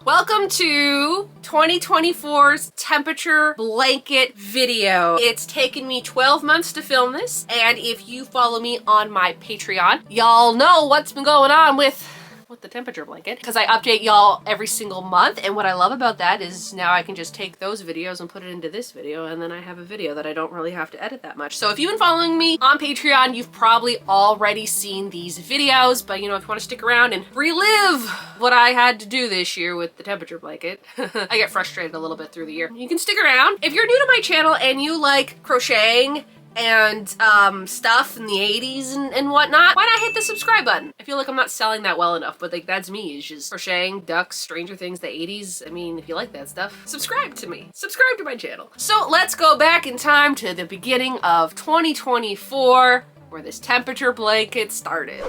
Welcome to 2024's temperature blanket video. It's taken me 12 months to film this, and if you follow me on my Patreon, y'all know what's been going on with the temperature blanket, because I update y'all every single month. And what I love about that is now I can just take those videos and put it into this video, and then I have a video that I don't really have to edit that much. So if you've been following me on Patreon, you've probably already seen these videos, but you know, if you want to stick around and relive what I had to do this year with the temperature blanket, I get frustrated a little bit through the year. You can stick around. If you're new to my channel and you like crocheting and stuff in the 80s and whatnot, why not hit the subscribe button? I feel like I'm not selling that well enough, but like that's me. It's just crocheting, ducks, Stranger Things, the 80s. I mean, if you like that stuff, subscribe to me. Subscribe to my channel. So let's go back in time to the beginning of 2024, where this temperature blanket started.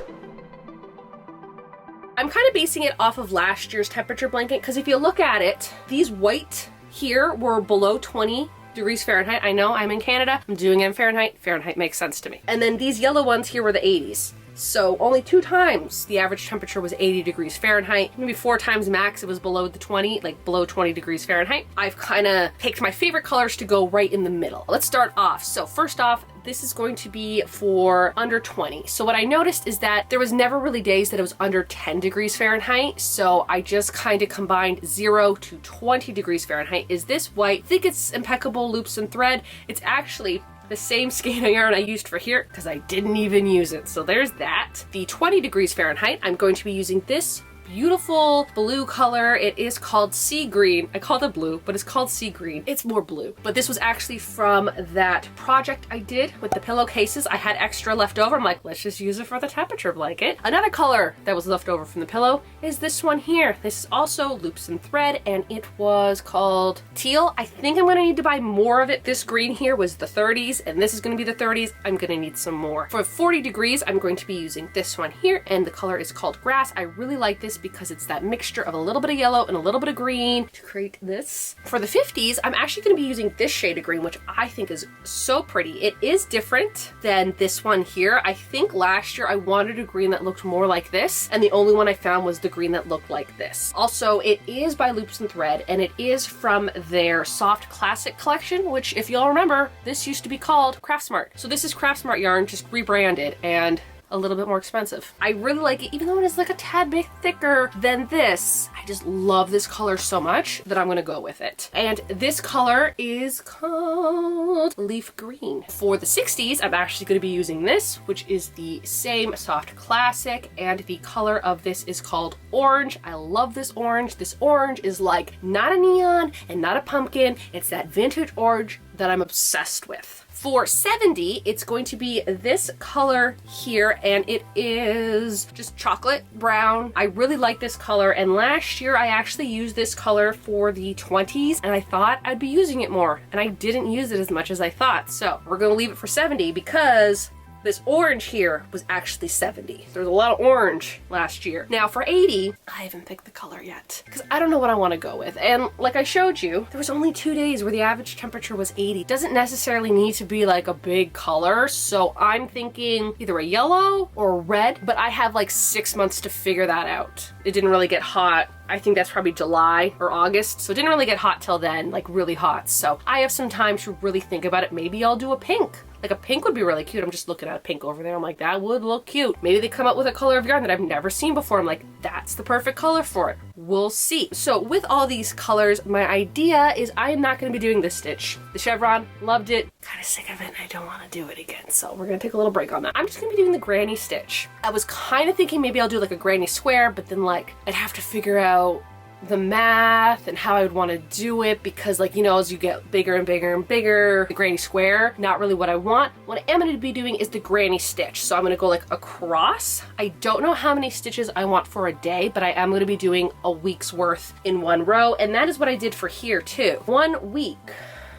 I'm kind of basing it off of last year's temperature blanket, because if you look at it, these white here were below 20 degrees Fahrenheit. I know I'm in Canada. I'm doing it in Fahrenheit. Fahrenheit makes sense to me. And then these yellow ones here were the 80s. So only 2 times the average temperature was 80 degrees Fahrenheit. Maybe 4 times max it was below the 20, like below 20 degrees Fahrenheit. I've kind of picked my favorite colors to go right in the middle. Let's start off. So first off, this is going to be for under 20. So what I noticed is that there was never really days that it was under 10 degrees Fahrenheit. So I just kind of combined 0 to 20 degrees Fahrenheit. Is this white? I think it's impeccable loops and thread. It's actually the same skein of yarn I used for here because I didn't even use it. So there's that. The 20 degrees Fahrenheit, I'm going to be using this beautiful blue color. It is called sea green. I called it blue, but it's called sea green. It's more blue. But this was actually from that project I did with the pillowcases. I had extra left over. I'm like, let's just use it for the temperature blanket. Another color that was left over from the pillow is this one here. This is also loops and thread, and it was called teal. I think I'm gonna need to buy more of it. This green here was the 30s, and this is gonna be the 30s. I'm gonna need some more. For 40 degrees, I'm going to be using this one here, and the color is called grass. I really like this because it's that mixture of a little bit of yellow and a little bit of green to create this. For the 50s, I'm actually going to be using this shade of green, which I think is so pretty. It is different than this one here. I think last year I wanted a green that looked more like this, and the only one I found was the green that looked like this. Also, it is by Loops and Thread, and it is from their Soft Classic collection, which if y'all remember, this used to be called Craftsmart. So this is Craftsmart yarn, just rebranded, and a little bit more expensive. I really like it, even though it is like a tad bit thicker than this. I just love this color so much that I'm gonna go with it. And this color is called Leaf Green. For the 60s, I'm actually gonna be using this, which is the same Soft Classic, and the color of this is called Orange. I love this orange. This orange is like not a neon and not a pumpkin. It's that vintage orange that I'm obsessed with. For 70, it's going to be this color here, and it is just chocolate brown. I really like this color, and last year I actually used this color for the 20s, and I thought I'd be using it more, and I didn't use it as much as I thought. So we're gonna leave it for 70 because this orange here was actually 70. There's a lot of orange last year. Now for 80, I haven't picked the color yet because I don't know what I want to go with. And like I showed you, there was only 2 days where the average temperature was 80. Doesn't necessarily need to be like a big color. So I'm thinking either a yellow or a red, but I have like 6 months to figure that out. It didn't really get hot. I think that's probably July or August. So it didn't really get hot till then, like really hot. So I have some time to really think about it. Maybe I'll do a pink. Like a pink would be really cute. I'm just looking at a pink over there. I'm like, that would look cute. Maybe they come up with a color of yarn that I've never seen before. I'm like, that's the perfect color for it. We'll see. So with all these colors, my idea is I am not going to be doing this stitch. The chevron, loved it. Kind of sick of it and I don't want to do it again. So we're going to take a little break on that. I'm just going to be doing the granny stitch. I was kind of thinking maybe I'll do like a granny square, but then like I'd have to figure out the math and how I would want to do it, because like, you know, as you get bigger and bigger and bigger, the granny square, not really what I want. What I am going to be doing is the granny stitch. So I'm going to go like across. I don't know how many stitches I want for a day, but I am going to be doing a week's worth in one row. And that is what I did for here too. 1 week.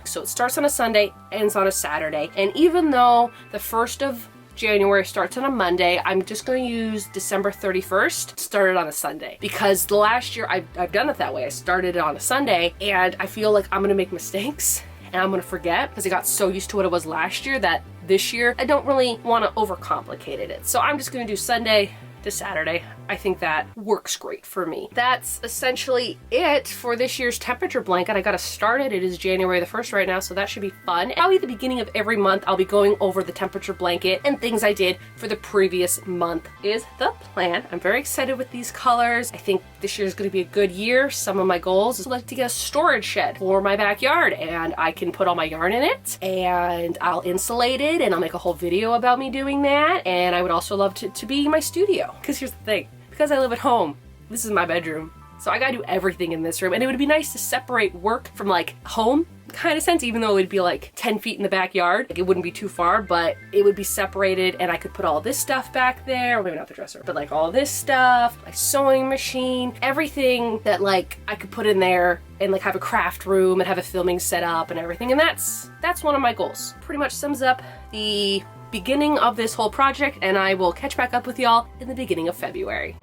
So it starts on a Sunday, ends on a Saturday. And even though the 1st of January starts on a Monday, I'm just going to use December 31st, started on a Sunday, because the last year I've done it that way. I started it on a Sunday, and I feel like I'm going to make mistakes and I'm going to forget because I got so used to what it was last year that this year I don't really want to overcomplicate it. So I'm just going to do Sunday, to Saturday. I think that works great for me. That's essentially it for this year's temperature blanket. I got to start it. It is January the 1st right now, so that should be fun. Probably at the beginning of every month, I'll be going over the temperature blanket and things I did for the previous month is the plan. I'm very excited with these colors. I think this year is going to be a good year. Some of my goals is like to get a storage shed for my backyard, and I can put all my yarn in it, and I'll insulate it, and I'll make a whole video about me doing that. And I would also love to be my studio. Because here's the thing, because I live at home, this is my bedroom. So I gotta do everything in this room. And it would be nice to separate work from like home kind of sense, even though it would be like 10 feet in the backyard. Like it wouldn't be too far, but it would be separated and I could put all this stuff back there. Well, maybe not the dresser, but like all this stuff, my sewing machine, everything that like I could put in there and like have a craft room and have a filming set up and everything. And that's one of my goals. Pretty much sums up the beginning of this whole project, and I will catch back up with y'all in the beginning of February.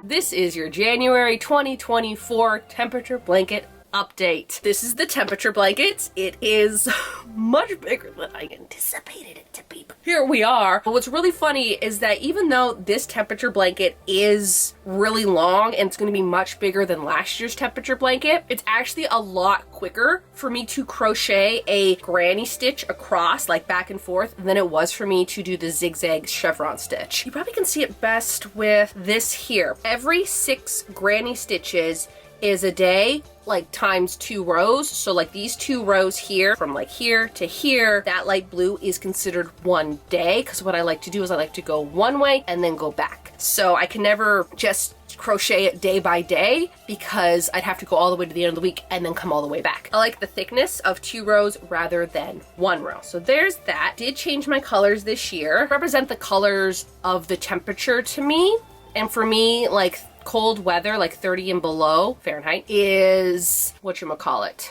This is your January 2024 temperature blanket update. This is the temperature blanket. It is much bigger than I anticipated it to be. But here we are. But what's really funny is that even though this temperature blanket is really long and it's going to be much bigger than last year's temperature blanket, it's actually a lot quicker for me to crochet a granny stitch across, like back and forth, than it was for me to do the zigzag chevron stitch. You probably can see it best with this here. Every 6 granny stitches is a day, like times 2 rows. So like these 2 rows here, from like here to here, that light blue is considered 1 day, because what I like to do is I like to go one way and then go back. So I can never just crochet it day by day because I'd have to go all the way to the end of the week and then come all the way back. I like the thickness of 2 rows rather than 1 row. So there's that. Did change my colors this year. Represent the colors of the temperature to me. And for me, like cold weather, like 30 and below Fahrenheit, is whatchamacallit.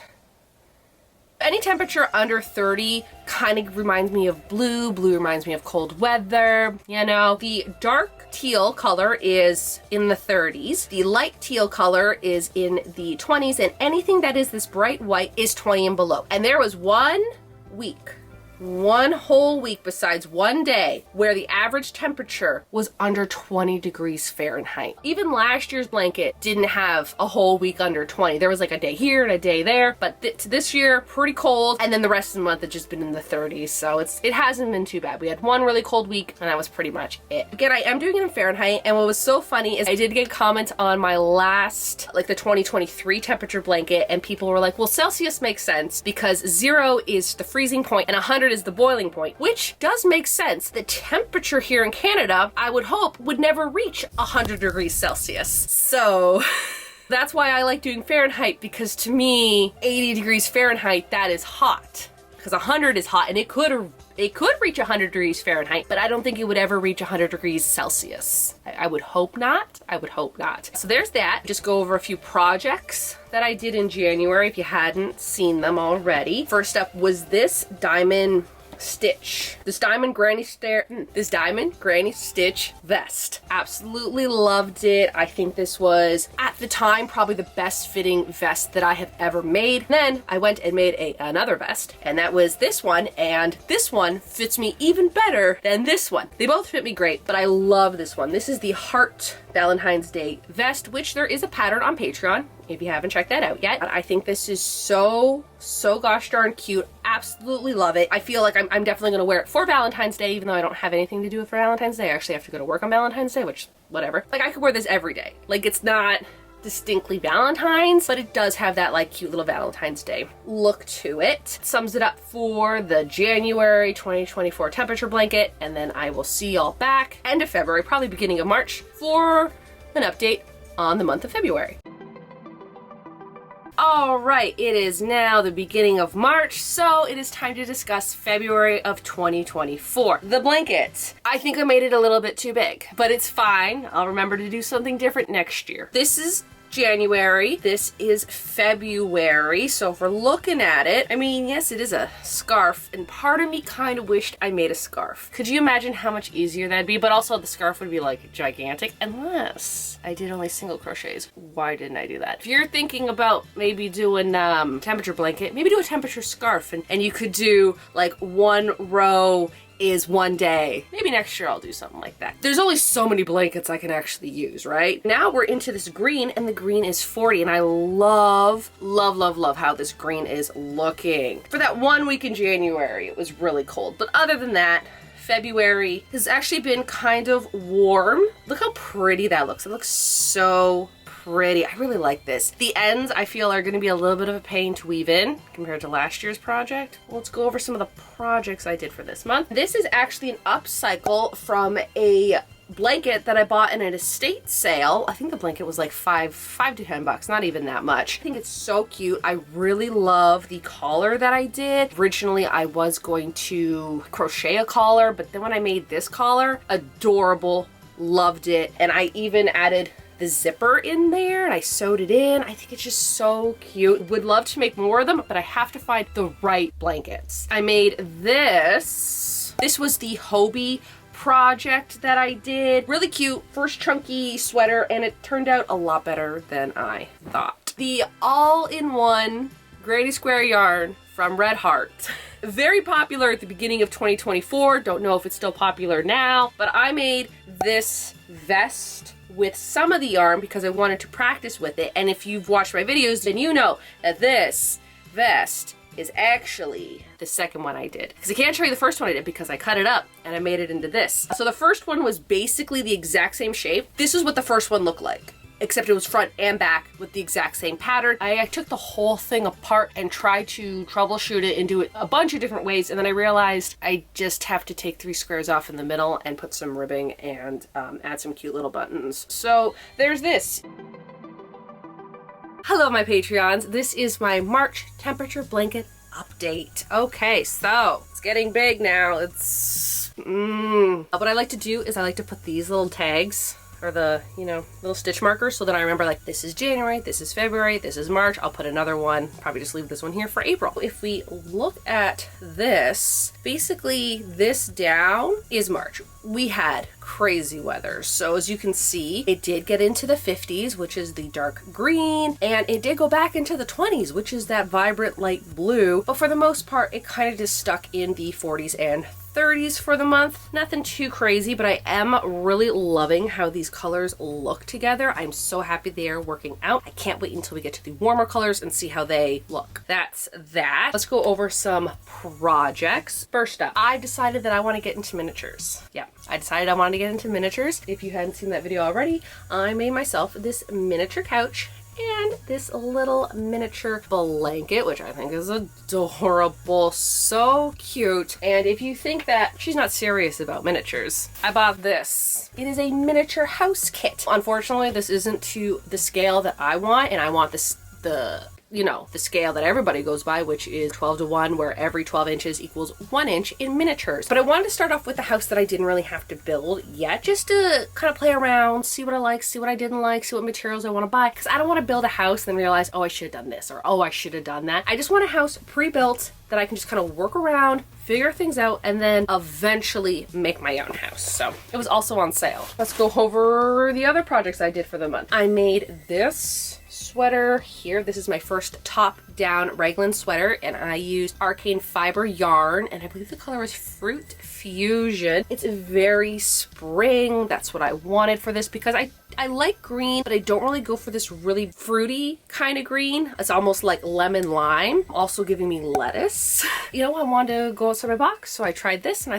Any temperature under 30 kind of reminds me of blue. Blue reminds me of cold weather. You know, the dark teal color is in the 30s. The light teal color is in the 20s. And anything that is this bright white is 20 and below. And there was one whole week besides one day where the average temperature was under 20 degrees Fahrenheit. Even last year's blanket didn't have a whole week under 20. There was like a day here and a day there, but this year pretty cold, and then the rest of the month it's just been in the 30s, so it hasn't been too bad. We had one really cold week and that was pretty much it. Again, I am doing it in Fahrenheit, and what was so funny is I did get comments on my last, like the 2023 temperature blanket, and people were like, well, Celsius makes sense because 0 is the freezing point and 100 is the boiling point, which does make sense. The temperature here in Canada, I would hope, would never reach 100 degrees Celsius. So that's why I like doing Fahrenheit, because to me, 80 degrees Fahrenheit, that is hot. Because 100 is hot, and it could reach 100 degrees Fahrenheit, but I don't think it would ever reach 100 degrees Celsius. I would hope not. I would hope not. So there's that. Just go over a few projects that I did in January if you hadn't seen them already. First up was this diamond stitch. This diamond granny stitch vest. Absolutely loved it. I think this was, at the time, probably the best fitting vest that I have ever made. Then I went and made another vest, and that was this one, and this one fits me even better than this one. They both fit me great, but I love this one. This is the Heart Valentine's Day vest, which there is a pattern on Patreon if you haven't checked that out yet. I think this is so gosh darn cute. Absolutely love it. I feel like I'm definitely gonna wear it for Valentine's Day, even though I don't have anything to do with Valentine's Day. I actually have to go to work on Valentine's Day, which, whatever. Like, I could wear this every day. Like, it's not distinctly Valentine's, but it does have that like cute little Valentine's Day look to it. Sums it up for the January 2024 temperature blanket, and then I will see y'all back end of February, probably beginning of March, for an update on the month of February. All right, it is now the beginning of March, so it is time to discuss February of 2024. The blanket. I think I made it a little bit too big, but it's fine. I'll remember to do something different next year. This is January. This is February. So if we're looking at it, I mean, yes, it is a scarf, and part of me kind of wished I made a scarf. Could you imagine how much easier that'd be? But also the scarf would be like gigantic, unless I did only single crochets. Why didn't I do that? If you're thinking about maybe doing temperature blanket, maybe do a temperature scarf, and you could do like 1 row is one day. Maybe next year I'll do something like that. There's only so many blankets I can actually use, right? Now we're into this green, and the green is 40, and I love, love, love, love how this green is looking. For that 1 week in January, it was really cold. But other than that, February has actually been kind of warm. Look how pretty that looks. It looks so pretty. I really like this. The ends I feel are going to be a little bit of a pain to weave in compared to last year's project. Let's go over some of the projects I did for this month. This is actually an upcycle from a blanket that I bought in an estate sale. I think the blanket was like $5 to $10, not even that much. I think it's so cute. I really love the collar that I did. Originally, I was going to crochet a collar, but then when I made this collar, adorable, loved it. And I even added the zipper in there and I sewed it in. I think it's just so cute. Would love to make more of them, but I have to find the right blankets. I made this. This was the Hobie project that I did. Really cute, first chunky sweater, and it turned out a lot better than I thought. The all-in-one Granny Square yarn from Red Heart. Very popular at the beginning of 2024. Don't know if it's still popular now, but I made this vest with some of the yarn because I wanted to practice with it. And if you've watched my videos, then you know that this vest is actually the second one I did. Because I can't show you the first one I did because I cut it up and I made it into this. So the first one was basically the exact same shape. This is what the first one looked like, except it was front and back with the exact same pattern. I took the whole thing apart and tried to troubleshoot it and do it a bunch of different ways, and then I realized I just have to take 3 squares off in the middle and put some ribbing and add some cute little buttons. So there's this. Hello my Patreons, this is my March temperature blanket update. Okay, so it's getting big now. It's what I like to do is I like to put these little tags, or the, you know, little stitch markers, so that I remember like this is January, this is February, this is March. I'll put another one, probably just leave this one here for April. If we look at this, basically this down is March. We had crazy weather. So as you can see, it did get into the 50s, which is the dark green, and it did go back into the 20s, which is that vibrant light blue. But for the most part, it kind of just stuck in the 40s and 30s for the month. Nothing too crazy, but I am really loving how these colors look together. I'm so happy they are working out. I can't wait until we get to the warmer colors and see how they look. That's that. Let's go over some projects. First up, I decided that I want to get into miniatures. Yeah, I decided I wanted to get into miniatures. If you hadn't seen that video already, I made myself this miniature couch and this little miniature blanket, which I think is adorable, so cute. And if you think that she's not serious about miniatures, I bought this. It is a miniature house kit. Unfortunately, this isn't to the scale that I want, and I want this, you know, the scale that everybody goes by, which is 12:1, where every 12 inches equals 1 inch in miniatures. But I wanted to start off with a house that I didn't really have to build yet, just to kind of play around, see what I like, see what I didn't like, see what materials I want to buy. Because I don't want to build a house and then realize, oh, I should have done this, or oh, I should have done that. I just want a house pre-built that I can just kind of work around, figure things out, and then eventually make my own house. So it was also on sale. Let's go over the other projects I did for the month. I made this sweater here. This is my first top-down raglan sweater, and I used arcane fiber yarn, and I believe the color is Fruit Fusion. It's very spring. That's what I wanted for this because I like green, but I don't really go for this really fruity kind of green. It's almost like lemon lime, also giving me lettuce. You know, I wanted to go outside my box, so I tried this, and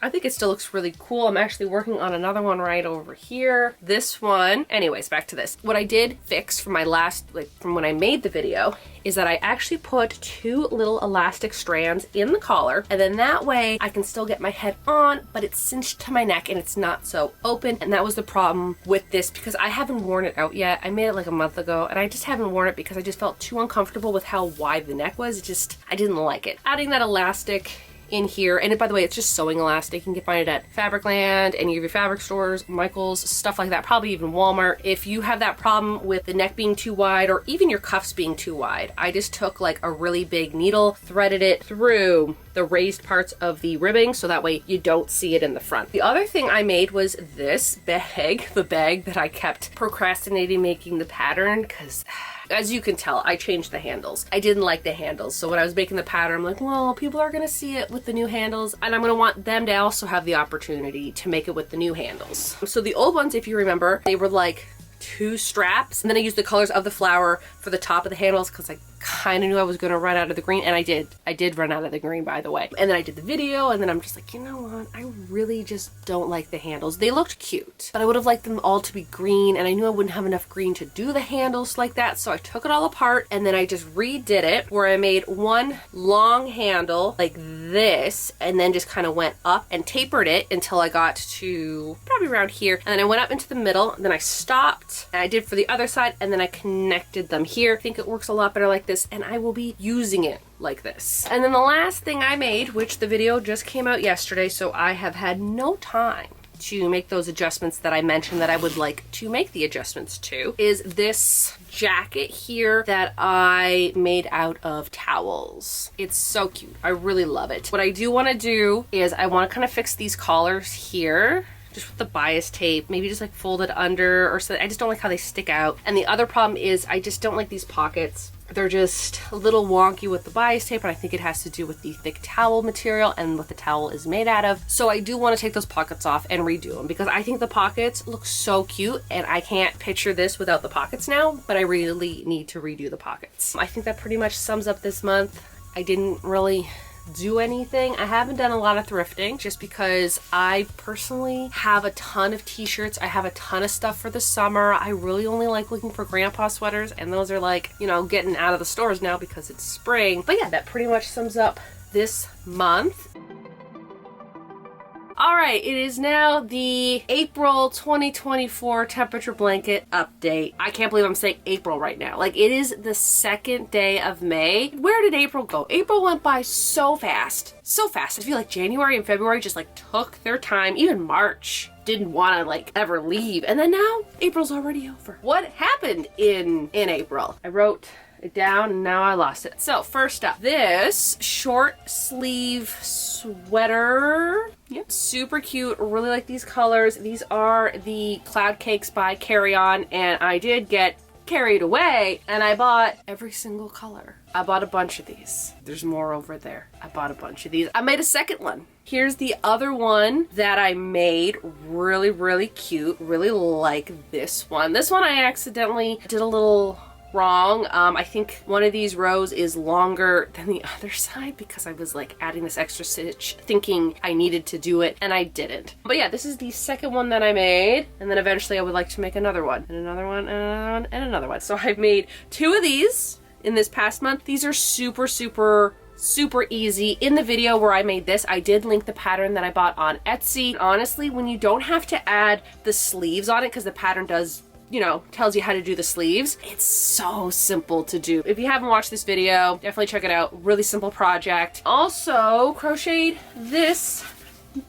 I think it still looks really cool. I'm actually working on another one right over here. This one. Anyways, back to this. What I did fix from my last, from when I made the video, is that I actually put 2 little elastic strands in the collar, and then that way I can still get my head on, but it's cinched to my neck and it's not so open. And that was the problem with this because I haven't worn it out yet. I made it like a month ago, and I just haven't worn it because I just felt too uncomfortable with how wide the neck was. I didn't like it. Adding that elastic in here, and by the way, it's just sewing elastic. You can find it at Fabricland, any of your fabric stores, Michael's, stuff like that, probably even Walmart. If you have that problem with the neck being too wide or even your cuffs being too wide, I just took like a really big needle, threaded it through the raised parts of the ribbing so that way you don't see it in the front. The other thing I made was this bag, the bag that I kept procrastinating making the pattern because, as you can tell, I changed the handles. I didn't like the handles, so when I was making the pattern, I'm like, well, people are gonna see it with with the new handles, and I'm gonna want them to also have the opportunity to make it with the new handles. So the old ones, if you remember, they were like 2 straps, and then I used the colors of the flower for the top of the handles because I kind of knew I was going to run out of the green, and I did run out of the green, by the way. And then I did the video, and then I'm just like, you know what, I really just don't like the handles. They looked cute, but I would have liked them all to be green, and I knew I wouldn't have enough green to do the handles like that, so I took it all apart, and then I just redid it, where I made one long handle like this, and then just kind of went up and tapered it until I got to probably around here, and then I went up into the middle, and then I stopped, and I did for the other side, and then I connected them here. I think it works a lot better like this, and I will be using it like this. And then the last thing I made, which the video just came out yesterday, so I have had no time to make those adjustments that I mentioned that I would like to make the adjustments to, is this jacket here that I made out of towels. It's so cute. I really love it. What I do want to do is I want to kind of fix these collars here, just with the bias tape, maybe just like fold it under or so. I just don't like how they stick out. And the other problem is I just don't like these pockets. They're just a little wonky with the bias tape, and I think it has to do with the thick towel material and what the towel is made out of. So I do want to take those pockets off and redo them because I think the pockets look so cute, and I can't picture this without the pockets now, but I really need to redo the pockets. I think that pretty much sums up this month. I didn't really do anything. I haven't done a lot of thrifting just because I personally have a ton of t-shirts. I have a ton of stuff for the summer. I really only like looking for grandpa sweaters, and those are like, you know, getting out of the stores now because it's spring. But yeah, that pretty much sums up this month. All right, it is now the April 2024 temperature blanket update. I can't believe I'm saying April right now. Like, it is the 2nd day of May. Where did April go? April went by so fast. So fast. I feel like January and February just like took their time. Even March didn't want to like ever leave. And then now April's already over. What happened in April? I wrote it down and now I lost it. So first up, this short sleeve sweater. Yep, super cute. Really like these colors. These are the Cloud Cakes by Carry On, and I did get carried away and I bought every single color. I bought a bunch of these. There's more over there. I bought a bunch of these. I made a second one. Here's the other one that I made. Really, really cute. Really like this one. This one I accidentally did a little wrong. I think one of these rows is longer than the other side because I was like adding this extra stitch thinking I needed to do it, and I didn't. But yeah, this is the second one that I made, and then eventually I would like to make another one and another one and another one and another one. So I've made 2 of these in this past month. These are super easy. In the video where I made this, I did link the pattern that I bought on Etsy. Honestly, when you don't have to add the sleeves on it, because the pattern does, you know, tells you how to do the sleeves, it's so simple to do. If you haven't watched this video, definitely check it out. Really simple project. Also crocheted this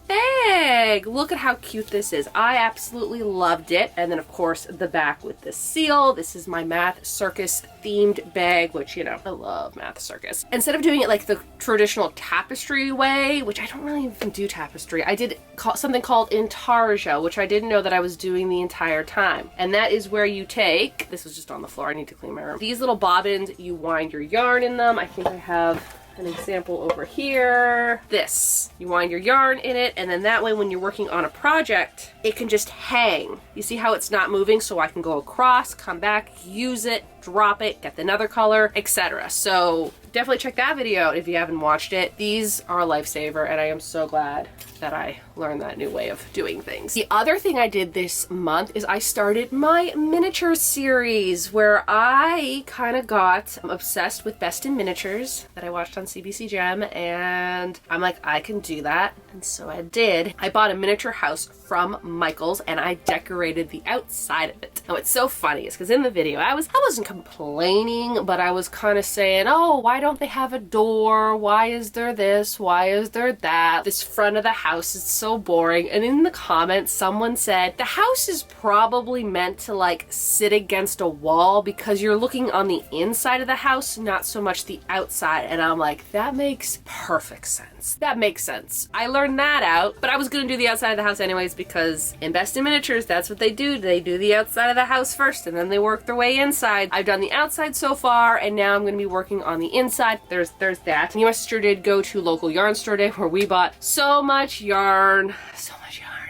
bag. Look at how cute this is. I absolutely loved it. And then of course the back with the seal. This is my Math Circus themed bag, which, you know, I love Math Circus. Instead of doing it like the traditional tapestry way, which I don't really even do tapestry, I did something called intarsia, which I didn't know that I was doing the entire time. And that is where you take, this was just on the floor, I need to clean my room. These little bobbins, you wind your yarn in them. I think I have an example over here. This, you wind your yarn in it, and then that way when you're working on a project, it can just hang. You see how it's not moving, so I can go across, come back, use it, drop it, get another color, etc. So definitely check that video out if you haven't watched it. These are a lifesaver, and I am so glad that I learned that new way of doing things. The other thing I did this month is I started my miniature series, where I kind of got obsessed with Best in Miniatures that I watched on CBC Gem, and I'm like, I can do that, and so I did. I bought a miniature house from Michael's, and I decorated the outside of it. Now, it's so funny is because in the video I wasn't complaining, but I was kind of saying, oh, why don't they have a door? Why is there this? Why is there that? This front of the house is so boring. And in the comments, someone said, the house is probably meant to like sit against a wall because you're looking on the inside of the house, not so much the outside. And I'm like, that makes perfect sense. That makes sense. I learned that out, but I was gonna do the outside of the house anyways because in Best in Miniatures, that's what they do. They do the outside of the house first and then they work their way inside. I've done the outside so far, and now I'm gonna be working on the inside. inside. There's that. And my sister did go to local yarn store day where we bought so much yarn.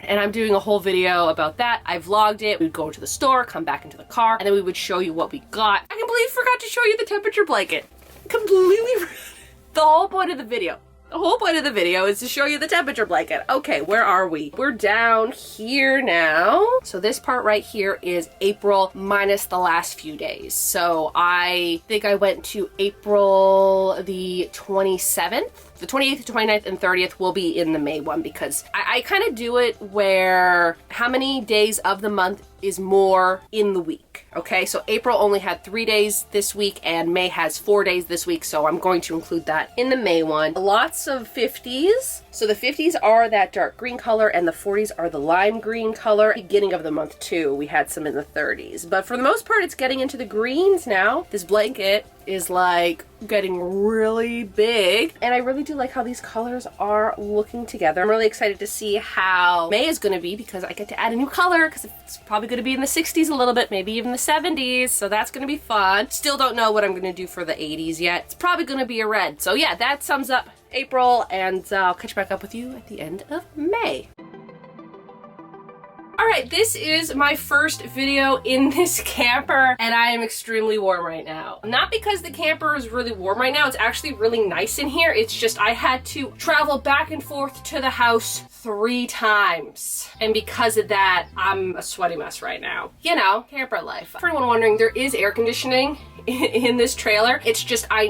And I'm doing a whole video about that. I vlogged it. We'd go to the store, come back into the car, and then we would show you what we got. I completely forgot to show you the temperature blanket. Completely. The whole point of the video. The whole point of the video is to show you the temperature blanket. Okay, where are we? We're down here now. So this part right here is April minus the last few days. So I think I went to April the 27th. The 28th, 29th, and 30th will be in the May one because I kind of do it where how many days of the month is more in the week. Okay, so April only had 3 days this week and May has 4 days this week, so I'm going to include that in the May one. Lots of 50s. So the 50s are that dark green color and the 40s are the lime green color. Beginning of the month too, we had some in the 30s. But for the most part, it's getting into the greens now. This blanket is like getting really big and I really do like how these colors are looking together. I'm really excited to see how May is going to be because I get to add a new color because it's probably going to be in the 60s a little bit, maybe even the 70s, so that's going to be fun. Still don't know what I'm going to do for the 80s yet. It's probably going to be a red. So yeah, that sums up April and I'll catch back up with you at the end of May. Alright, this is my first video in this camper and I am extremely warm right now. Not because the camper is really warm right now, it's actually really nice in here. It's just I had to travel back and forth to the house 3 times. And because of that, I'm a sweaty mess right now. You know, camper life. For anyone wondering, there is air conditioning in this trailer. It's just I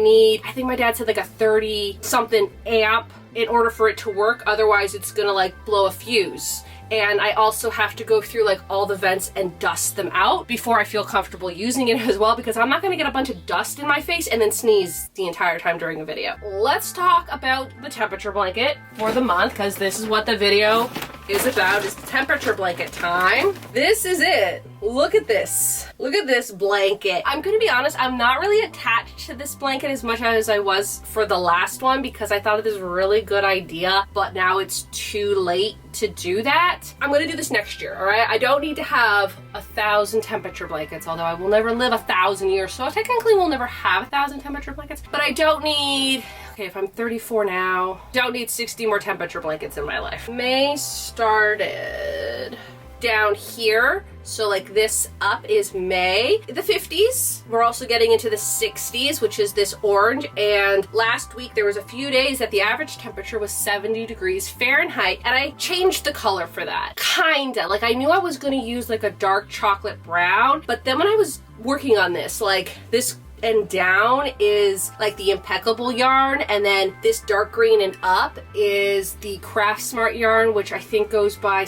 think my dad said like a 30 something amp in order for it to work. Otherwise it's gonna like blow a fuse. And I also have to go through like all the vents and dust them out before I feel comfortable using it as well because I'm not gonna get a bunch of dust in my face and then sneeze the entire time during a video. Let's talk about the temperature blanket for the month because this is what the video is about, is temperature blanket time. This is it. Look at this. Look at this blanket. I'm gonna be honest, I'm not really attached to this blanket as much as I was for the last one because I thought it was a really good idea, but now it's too late to do that. I'm gonna do this next year, all right? I don't need to have 1,000 temperature blankets, although I will never live 1,000 years, so technically we'll never have 1,000 temperature blankets, but I don't need, okay, if I'm 34 now, don't need 60 more temperature blankets in my life. May started down here, so like this up is May. The 50s, we're also getting into the 60s, which is this orange, and last week there was a few days that the average temperature was 70 degrees Fahrenheit, and I changed the color for that. Kinda, like I knew I was gonna use like a dark chocolate brown, but then when I was working on this, like this and down is like the impeccable yarn, and then this dark green and up is the Craft Smart yarn, which I think goes by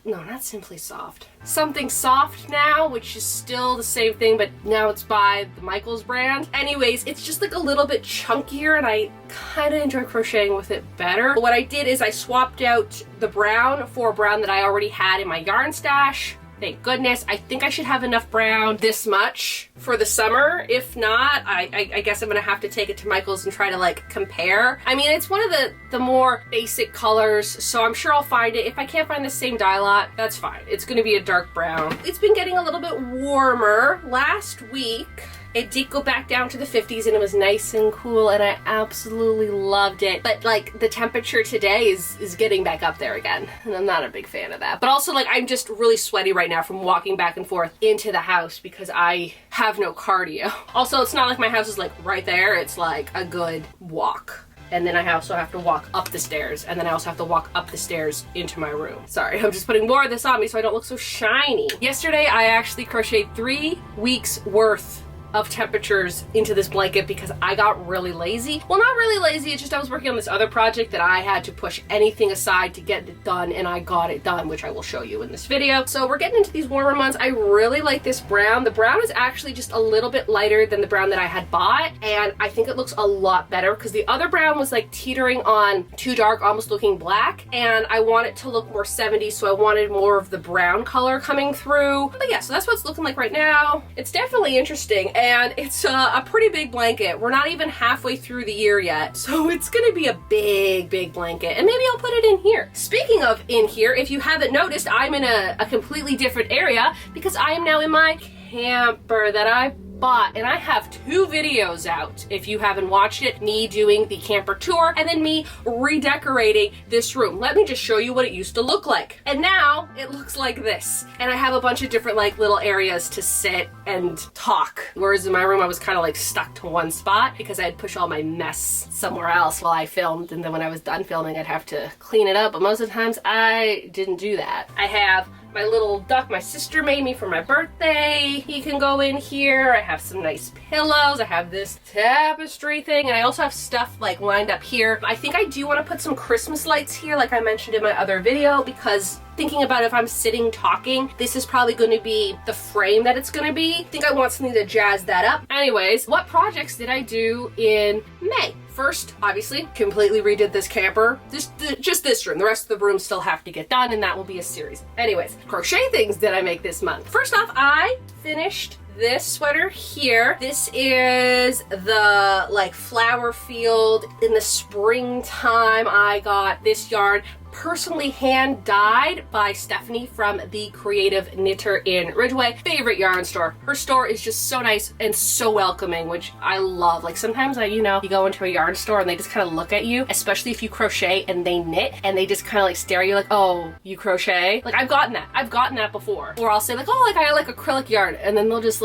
not Simply Soft, something soft now, which is still the same thing, but now it's by the Michaels brand. Anyways, it's just like a little bit chunkier and I kind of enjoy crocheting with it better. But what I did is I swapped out the brown for a brown that I already had in my yarn stash. Thank goodness. I think I should have enough brown, this much, for the summer. If not, I guess I'm gonna have to take it to Michael's and try to like compare. I mean, it's one of the more basic colors, so I'm sure I'll find it. If I can't find the same dye lot, that's fine. It's gonna be a dark brown. It's been getting a little bit warmer. Last week, it did go back down to the 50s and it was nice and cool and I absolutely loved it. But like the temperature today is getting back up there again and I'm not a big fan of that. But also like I'm just really sweaty right now from walking back and forth into the house because I have no cardio. Also, it's not like my house is like right there. It's like a good walk. And then I also have to walk up the stairs, and then I also have to walk up the stairs into my room. Sorry, I'm just putting more of this on me so I don't look so shiny. Yesterday, I actually crocheted 3 weeks worth of temperatures into this blanket because I got really lazy. Well, not really lazy, it's just I was working on this other project that I had to push anything aside to get it done, and I got it done, which I will show you in this video. So we're getting into these warmer months. I really like this brown. The brown is actually just a little bit lighter than the brown that I had bought, and I think it looks a lot better because the other brown was like teetering on too dark, almost looking black, and I want it to look more 70s, so I wanted more of the brown color coming through. But yeah, so that's what it's looking like right now. It's definitely interesting. And it's a pretty big blanket. We're not even halfway through the year yet, so it's gonna be a big blanket, and maybe I'll put it in here. Speaking of in here, if you haven't noticed, I'm in a completely different area because I am now in my camper that I bought, and I have 2 videos out, if you haven't watched it, me doing the camper tour and then me redecorating this room. Let me just show you what it used to look like. And now it looks like this. And I have a bunch of different like little areas to sit and talk. Whereas in my room I was kind of like stuck to one spot because I'd push all my mess somewhere else while I filmed, and then when I was done filming I'd have to clean it up, but most of the times I didn't do that. I have my little duck my sister made me for my birthday. He can go in here. I have some nice pillows. I have this tapestry thing, and I also have stuff like lined up here. I think I do want to put some Christmas lights here like I mentioned in my other video, because thinking about if I'm sitting talking, this is probably going to be the frame that it's going to be. I think I want something to jazz that up. Anyways, what projects did I do in May? First, obviously, completely redid this camper. Just this room. The rest of the rooms still have to get done, and that will be a series. Anyways, crochet things did I make this month. First off, I finished this sweater here. This is the like flower field in the springtime. I got this yarn personally hand dyed by Stephanie from the Creative Knitter in Ridgeway. Favorite yarn store. Her store is just so nice and so welcoming, which I love. Like sometimes you go into a yarn store and they just kind of look at you, especially if you crochet and they knit, and they just kind of like stare at you like, oh, you crochet? Like I've gotten that before. Or I'll say like, oh, like I like acrylic yarn, and then they'll just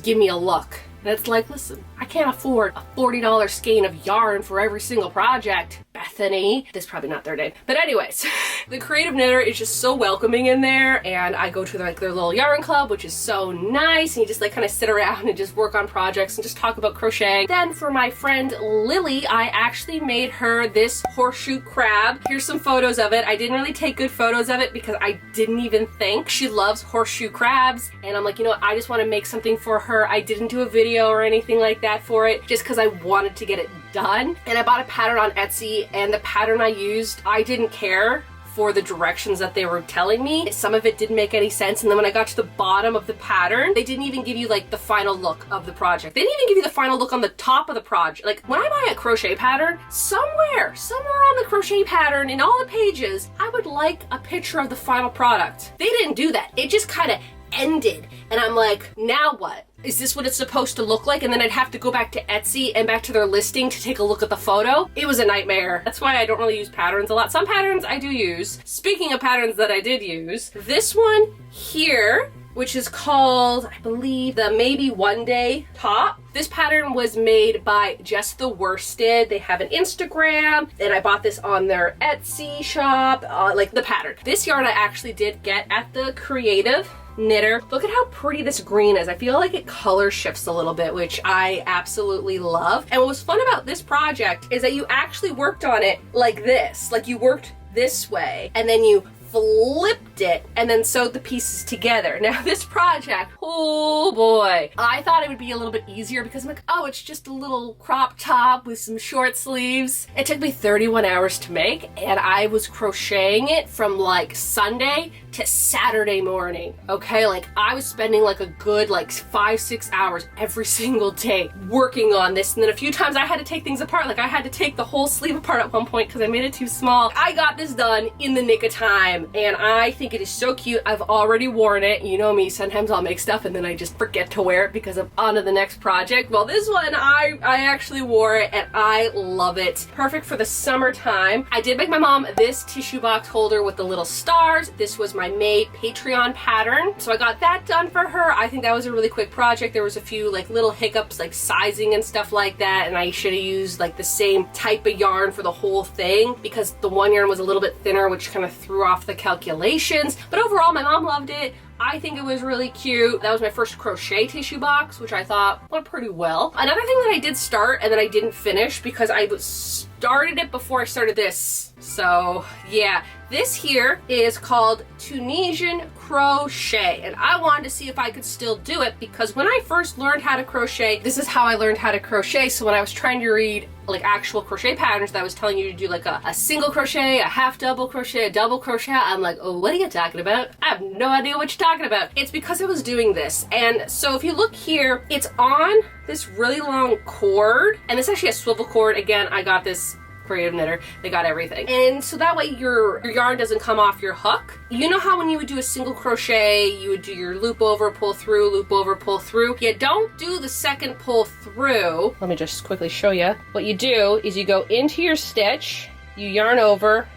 give me a look. And it's like, listen, I can't afford a $40 skein of yarn for every single project. Bethany. This is probably not their name. But anyways, the Creative Knitter is just so welcoming in there, and I go to their little yarn club, which is so nice, and you just like kind of sit around and just work on projects and just talk about crochet. Then for my friend Lily, I actually made her this horseshoe crab. Here's some photos of it. I didn't really take good photos of it because I didn't even think. She loves horseshoe crabs, and I'm like, you know what, I just want to make something for her. I didn't do a video or anything like that for it, just because I wanted to get it done. And I bought a pattern on Etsy, and the pattern I used, I didn't care for the directions that they were telling me. Some of it didn't make any sense, and then when I got to the bottom of the pattern, they didn't even give you like the final look of the project. They didn't even give you the final look on the top of the project. Like when I buy a crochet pattern, somewhere on the crochet pattern in all the pages, I would like a picture of the final product. They didn't do that. It just kind of ended, and I'm like, now what? Is this what it's supposed to look like? And then I'd have to go back to Etsy and back to their listing to take a look at the photo. It was a nightmare. That's why I don't really use patterns a lot. Some patterns I do use. Speaking of patterns that I did use, this one here, which is called, I believe, the Maybe One Day top. This pattern was made by Just the Worsted. They have an Instagram, and I bought this on their Etsy shop, like the pattern. This yarn I actually did get at the Creative Knitter. Look at how pretty this green is. I feel like it color shifts a little bit, which I absolutely love. And what was fun about this project is that you actually worked on it like this. Like you worked this way, and then you flipped it and then sewed the pieces together. Now this project, oh boy, I thought it would be a little bit easier because I'm like, oh, it's just a little crop top with some short sleeves. It took me 31 hours to make, and I was crocheting it from like Sunday to Saturday morning. Okay, like I was spending like a good like 5-6 hours every single day working on this, and then a few times I had to take things apart. Like I had to take the whole sleeve apart at one point because I made it too small. I got this done in the nick of time, and I think it is so cute. I've already worn it. You know me, sometimes I'll make stuff and then I just forget to wear it because I'm on to the next project. Well, this one I actually wore it and I love it. Perfect for the summertime. I did make my mom this tissue box holder with the little stars. This was my May Patreon pattern, so I got that done for her. I think that was a really quick project. There was a few like little hiccups like sizing and stuff like that, and I should have used like the same type of yarn for the whole thing because the one yarn was a little bit thinner, which kind of threw off the calculations. But overall, my mom loved it. I think it was really cute. That was my first crochet tissue box, which I thought went pretty well. Another thing that I did start and then I didn't finish because I started it before I started this. So yeah, this here is called Tunisian crochet, and I wanted to see if I could still do it because when I first learned how to crochet, this is how I learned how to crochet. So when I was trying to read like actual crochet patterns that was telling you to do like a single crochet, a half double crochet, a double crochet, I'm like, oh, what are you talking about? I have no idea what you're talking about. It's because I was doing this. And so if you look here, it's on this really long cord, and this actually a swivel cord. Again, I got this creative knitter. They got everything. And so that way your yarn doesn't come off your hook. You know how when you would do a single crochet, you would do your loop over, pull through, loop over, pull through. You don't do the second pull through. Let me just quickly show you. What you do is you go into your stitch, you yarn over,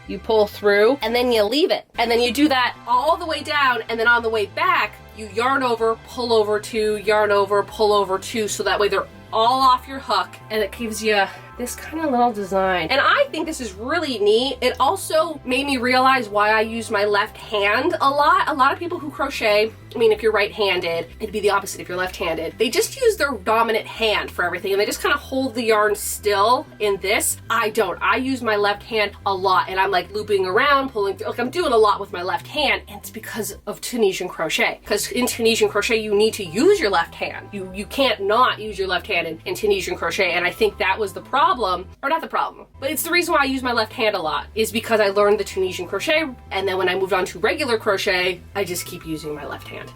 you pull through, and then you leave it. And then you do that all the way down, and then on the way back, you yarn over, pull over two, yarn over, pull over two, so that way they're all off your hook, and it gives you this kind of little design. And I think this is really neat. It also made me realize why I use my left hand a lot. A lot of people who crochet, I mean, if you're right-handed, it'd be the opposite if you're left-handed. They just use their dominant hand for everything, and they just kind of hold the yarn still in this. I don't. I use my left hand a lot, and I'm like looping around, pulling through. Like, I'm doing a lot with my left hand, and it's because of Tunisian crochet. Because in Tunisian crochet, you need to use your left hand. You can't not use your left hand in Tunisian crochet, and I think that was the problem, or not the problem, but it's the reason why I use my left hand a lot, is because I learned the Tunisian crochet, and then when I moved on to regular crochet, I just keep using my left hand.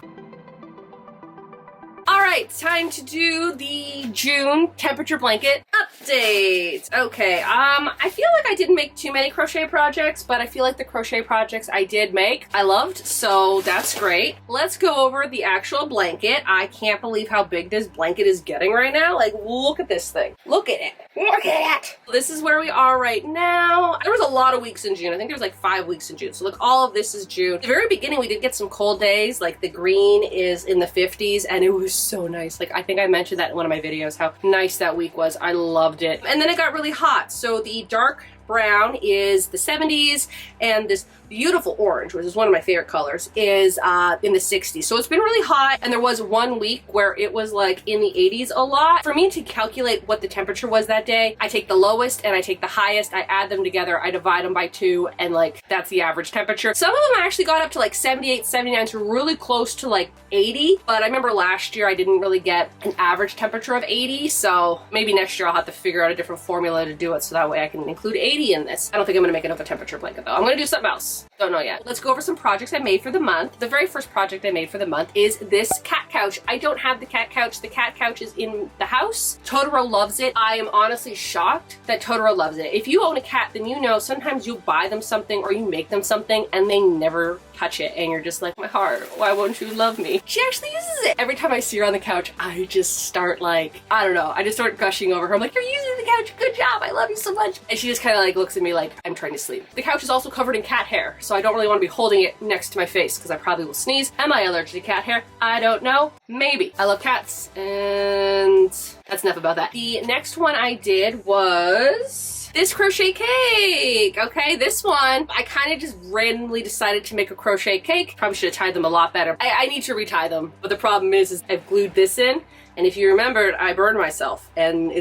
All right, time to do the June temperature blanket update. Okay, I feel like I didn't make too many crochet projects, but I feel like the crochet projects I did make, I loved, so that's great. Let's go over the actual blanket. I can't believe how big this blanket is getting right now. Like, look at this thing. Look at it. Look at it. This is where we are right now. There was a lot of weeks in June. I think there was like 5 weeks in June. So look, all of this is June. At the very beginning, we did get some cold days. Like the green is in the 50s, and it was so nice. Like, I think I mentioned that in one of my videos, how nice that week was. I loved it. And then it got really hot. So the dark brown is the 70s, and this beautiful orange, which is one of my favorite colors, is in the 60s. So it's been really hot, and there was 1 week where it was like in the 80s a lot. For me to calculate what the temperature was that day, I take the lowest and I take the highest, I add them together, I divide them by 2, and like that's the average temperature. Some of them actually got up to like 78, 79, so really close to like 80, but I remember last year I didn't really get an average temperature of 80, so maybe next year I'll have to figure out a different formula to do it so that way I can include 80 in this. I don't think I'm gonna make another temperature blanket though. I'm gonna do something else. Don't know yet. Let's go over some projects I made for the month. The very first project I made for the month is this cat couch. I don't have the cat couch. The cat couch is in the house. Totoro loves it. I am honestly shocked that Totoro loves it. If you own a cat, then you know sometimes you buy them something or you make them something and they never touch it, and you're just like, my heart, why won't you love me? She actually uses it. Every time I see her on the couch, I just start like, I don't know, I just start gushing over her. I'm like, you're using the couch, good job, I love you so much. And she just kind of like looks at me like I'm trying to sleep. The couch is also covered in cat hair, so I don't really want to be holding it next to my face because I probably will sneeze. Am I allergic to cat hair? I don't know. Maybe. I love cats, and that's enough about that. The next one I did was this crochet cake. Okay, this one, I kind of just randomly decided to make a crochet cake. Probably should have tied them a lot better. I need to retie them, but the problem is I've glued this in, and if you remembered, I burned myself, and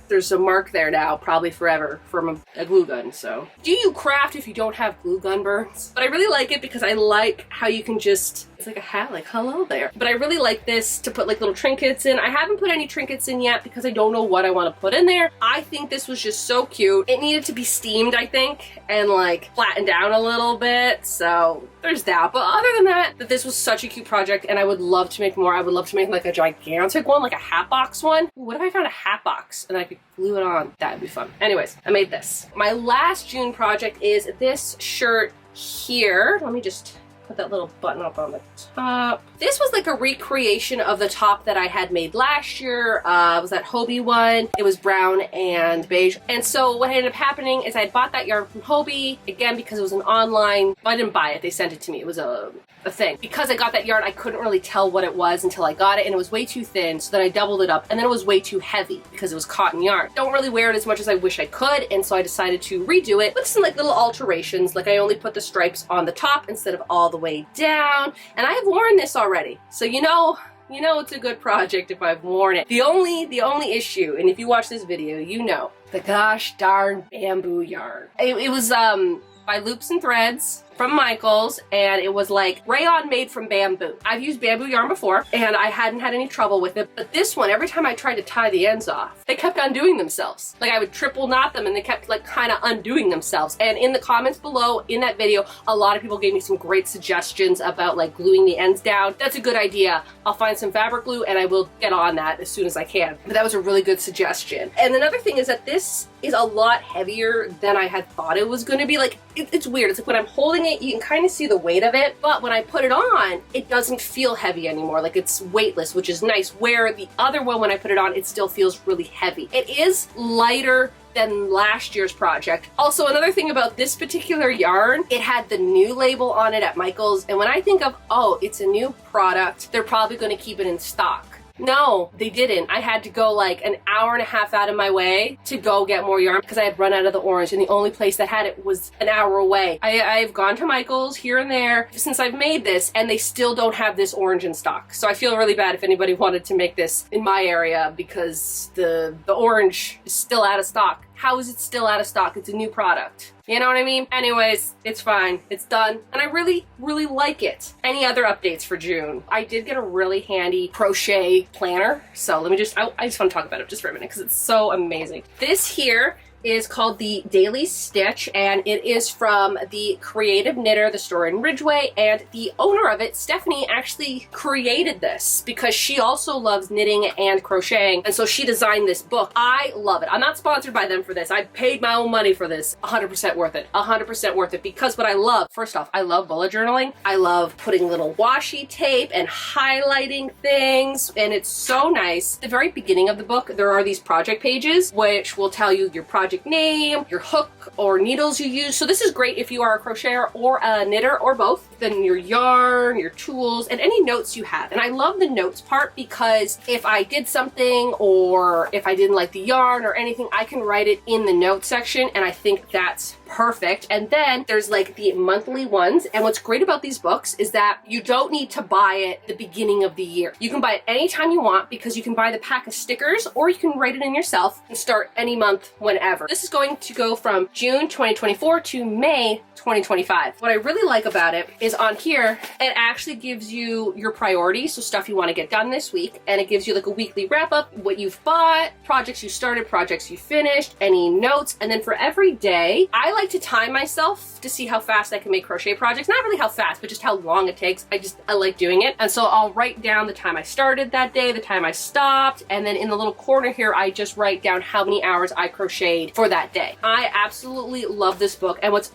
there's a mark there now, probably forever, from a glue gun, so. Do you craft if you don't have glue gun burns? But I really like it because I like how you can just, it's like a hat, like hello there. But I really like this to put like little trinkets in. I haven't put any trinkets in yet because I don't know what I want to put in there. I think this was just so cute. It needed to be steamed, I think, and like flattened down a little bit, so there's that. But other than that, this was such a cute project, and I would love to make more. I would love to make like a gigantic one, like a hat box one. What if I found a hat box and I could glue it on? That would be fun. Anyways, I made this. My last June project is this shirt here. Let me just put that little button up on the top. This was like a recreation of the top that I had made last year. It was that Hobie one. It was brown and beige. And so what ended up happening is I had bought that yarn from Hobie, again, because it was an online, I didn't buy it, they sent it to me. It was a thing. Because I got that yarn, I couldn't really tell what it was until I got it, and it was way too thin, so then I doubled it up, and then it was way too heavy because it was cotton yarn. Don't really wear it as much as I wish I could, and so I decided to redo it with some like little alterations. Like I only put the stripes on the top instead of all the way down, and I have worn this already, so you know it's a good project if I've worn it. The only issue, and if you watch this video, you know, the gosh darn bamboo yarn. It was by Loops and Threads. from Michaels, and it was like rayon made from bamboo. I've used bamboo yarn before, and I hadn't had any trouble with it, but this one, every time I tried to tie the ends off, they kept undoing themselves. Like I would triple knot them and they kept like kind of undoing themselves. And in the comments below in that video, a lot of people gave me some great suggestions about like gluing the ends down. That's a good idea. I'll find some fabric glue and I will get on that as soon as I can. But that was a really good suggestion. And another thing is that this is a lot heavier than I had thought it was going to be. Like it's weird. It's like when I'm holding it, you can kind of see the weight of it, but when I put it on, it doesn't feel heavy anymore. Like it's weightless, which is nice. Where the other one, when I put it on, it still feels really heavy. It is lighter than last year's project. Also, another thing about this particular yarn, it had the new label on it at Michaels, and when I think of, oh, it's a new product, they're probably going to keep it in stock. No, they didn't. I had to go like an hour and a half out of my way to go get more yarn because I had run out of the orange, and the only place that had it was an hour away. I've gone to Michaels here and there since I've made this, and they still don't have this orange in stock. So I feel really bad if anybody wanted to make this in my area because the orange is still out of stock. How is it still out of stock? It's a new product. You know what I mean? Anyways, it's fine. It's done. And I really, really like it. Any other updates for June? I did get a really handy crochet planner. So let me I just want to talk about it just for a minute because it's so amazing. This here is called the Daily Stitch, and it is from the creative knitter, the store in Ridgeway, and the owner of it, Stephanie, actually created this because she also loves knitting and crocheting, and so she designed this book. I love it. I'm not sponsored by them for this. I paid my own money for this. 100% worth it. 100% worth it because what I love, first off, I love bullet journaling. I love putting little washi tape and highlighting things, and it's so nice. At the very beginning of the book, there are these project pages which will tell you your project name, your hook or needles you use. So this is great if you are a crocheter or a knitter or both. Then your yarn, your tools, and any notes you have. And I love the notes part because if I did something or if I didn't like the yarn or anything, I can write it in the notes section, and I think that's perfect. And then there's like the monthly ones, and what's great about these books is that you don't need to buy it the beginning of the year. You can buy it anytime you want because you can buy the pack of stickers or you can write it in yourself and start any month whenever. This is going to go from June 2024 to May 2025. What I really like about it is on here, it actually gives you your priorities, so stuff you want to get done this week, and it gives you like a weekly wrap up, what you've bought, projects you started, projects you finished, any notes, and then for every day, I like to time myself to see how fast I can make crochet projects. Not really how fast, but just how long it takes. I like doing it. And so I'll write down the time I started that day, the time I stopped, and then in the little corner here, I just write down how many hours I crocheted for that day. I absolutely love this book, and what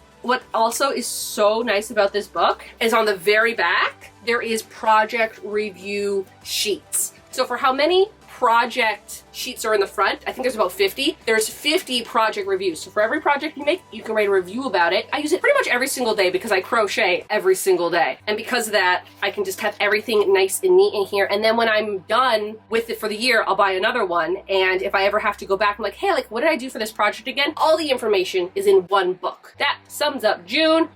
also is so nice about this book is on the very back, there is project review sheets. So for how many project sheets are in the front, I think there's about 50. There's 50 project reviews. So for every project you make, you can write a review about it. I use it pretty much every single day because I crochet every single day. And because of that, I can just have everything nice and neat in here. And then when I'm done with it for the year, I'll buy another one. And if I ever have to go back, I'm like, hey, like, what did I do for this project again? All the information is in one book. That sums up June.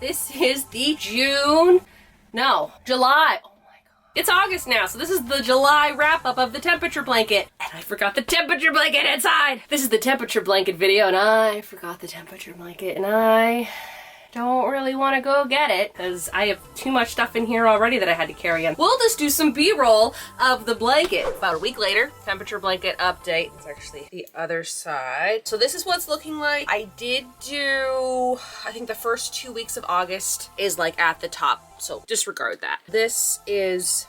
This is the July. It's August now, so this is the July wrap-up of the temperature blanket. And I forgot the temperature blanket inside! This is the temperature blanket video, and I forgot the temperature blanket, and I don't really want to go get it, because I have too much stuff in here already that I had to carry in. We'll just do some B-roll of the blanket. About a week later, temperature blanket update. It's actually the other side. So this is what it's looking like. I did do, I think the first 2 weeks of August is like at the top, so disregard that. This is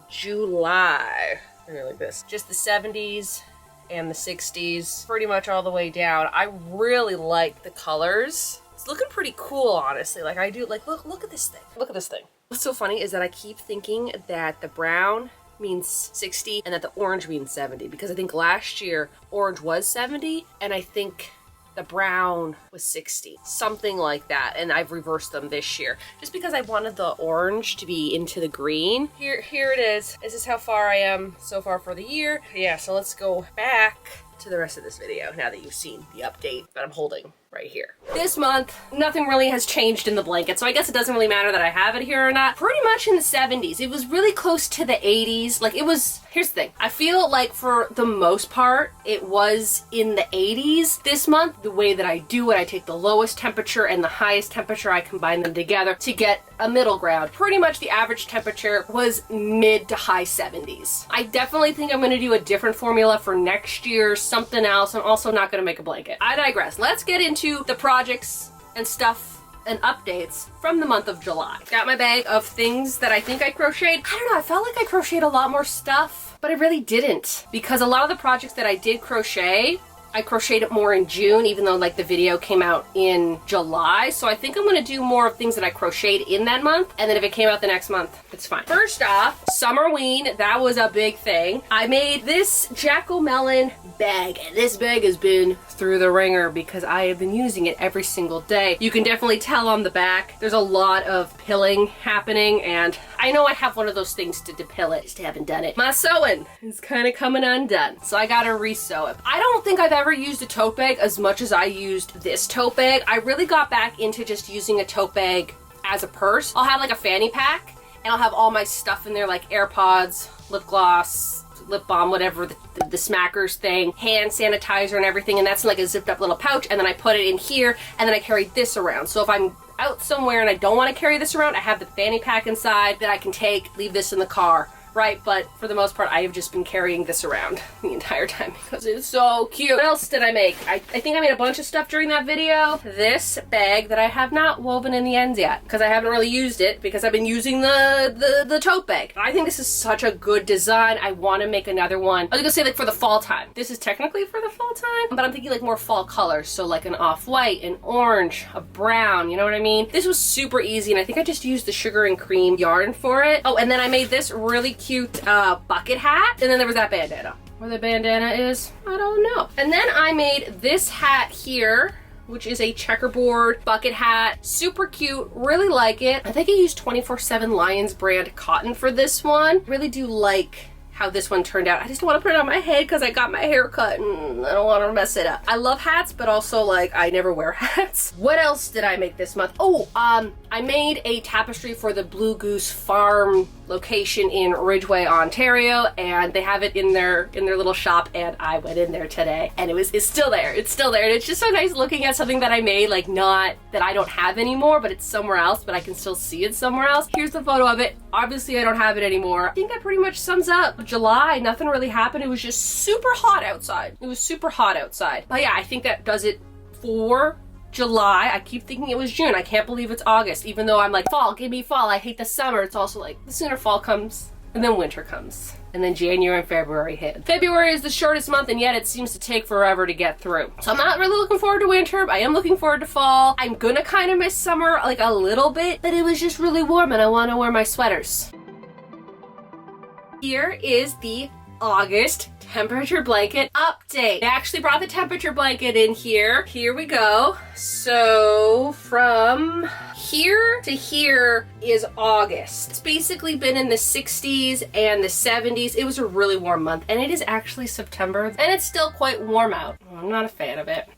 July. I really like this. Just the 70s and the 60s, pretty much all the way down. I really like the colors. It's looking pretty cool, honestly. Like I do, like, look at this thing. Look at this thing. What's so funny is that I keep thinking that the brown means 60 and that the orange means 70, because I think last year orange was 70 and I think the brown was 60, something like that. And I've reversed them this year just because I wanted the orange to be into the green. Here it is. This is how far I am so far for the year. Yeah, so let's go back to the rest of this video now that you've seen the update that I'm holding right here. This month, nothing really has changed in the blanket, so I guess it doesn't really matter that I have it here or not. Pretty much in the 70s. It was really close to the 80s. Like it was Here's the thing. I feel like for the most part, it was in the 80s this month. The way that I do it, I take the lowest temperature and the highest temperature, I combine them together to get a middle ground. Pretty much the average temperature was mid to high 70s. I definitely think I'm gonna do a different formula for next year, something else. I'm also not gonna make a blanket. I digress. Let's get into the projects and stuff and updates from the month of July. Got my bag of things that I think I crocheted. I don't know, I felt like I crocheted a lot more stuff, but I really didn't, because a lot of the projects that I did crochet, I crocheted more in June, even though like the video came out in July. So I think I'm gonna do more of things that I crocheted in that month. And then if it came out the next month, it's fine. First off, Summerween, that was a big thing. I made this Jack-O-Melon bag, and this bag has been through the ringer because I have been using it every single day. You can definitely tell on the back, there's a lot of pilling happening, and I know I have one of those things to depill it, just haven't done it. My sewing is kind of coming undone, so I gotta re-sew it. I don't think I've ever used a tote bag as much as I used this tote bag. I really got back into just using a tote bag as a purse. I'll have like a fanny pack, and I'll have all my stuff in there, like AirPods, lip gloss, lip balm, whatever, the smackers thing, hand sanitizer and everything, and that's in like a zipped up little pouch, and then I put it in here, and then I carry this around. So if I'm out somewhere and I don't want to carry this around, I have the fanny pack inside that I can take, leave this in the car, right? But for the most part, I have just been carrying this around the entire time because it's so cute. What else did I make? I think I made a bunch of stuff during that video. This bag that I have not woven in the ends yet because I haven't really used it because I've been using the tote bag. I think this is such a good design. I want to make another one. I was gonna say like for the fall time. This is technically for the fall time, but I'm thinking like more fall colors. So like an off-white, an orange, a brown, you know what I mean? This was super easy, and I think I just used the sugar and cream yarn for it. Oh, and then I made this really cute bucket hat, and then there was that bandana. Where the bandana is, I don't know. And then I made this hat here, which is a checkerboard bucket hat. Super cute, really like it. I think I used 24/7 Lions brand cotton for this one. Really do like how this one turned out. I just don't want to put it on my head because I got my hair cut and I don't want to mess it up. I love hats, but also like I never wear hats. What else did I make this month? Oh, I made a tapestry for the Blue Goose Farm location in Ridgeway, Ontario, and they have it in their little shop, and I went in there today and it's still there. It's still there, and it's just so nice looking at something that I made, like not that I don't have anymore, but it's somewhere else, but I can still see it somewhere else. Here's the photo of it. Obviously I don't have it anymore. I think that pretty much sums up July. Nothing really happened. It was just super hot outside. It was super hot outside. But yeah, I think that does it for July. I keep thinking it was June. I can't believe it's August, even though I'm like, fall, give me fall. I hate the summer. It's also like the sooner fall comes and then winter comes. And then January and February hit. February is the shortest month, and yet it seems to take forever to get through. So I'm not really looking forward to winter, but I am looking forward to fall. I'm gonna kind of miss summer like a little bit, but it was just really warm and I want to wear my sweaters. Here is the August temperature blanket update. I actually brought the temperature blanket in here. Here we go. So from here to here is August. It's basically been in the 60s and the 70s. It was a really warm month, and it is actually September, and it's still quite warm out. I'm not a fan of it.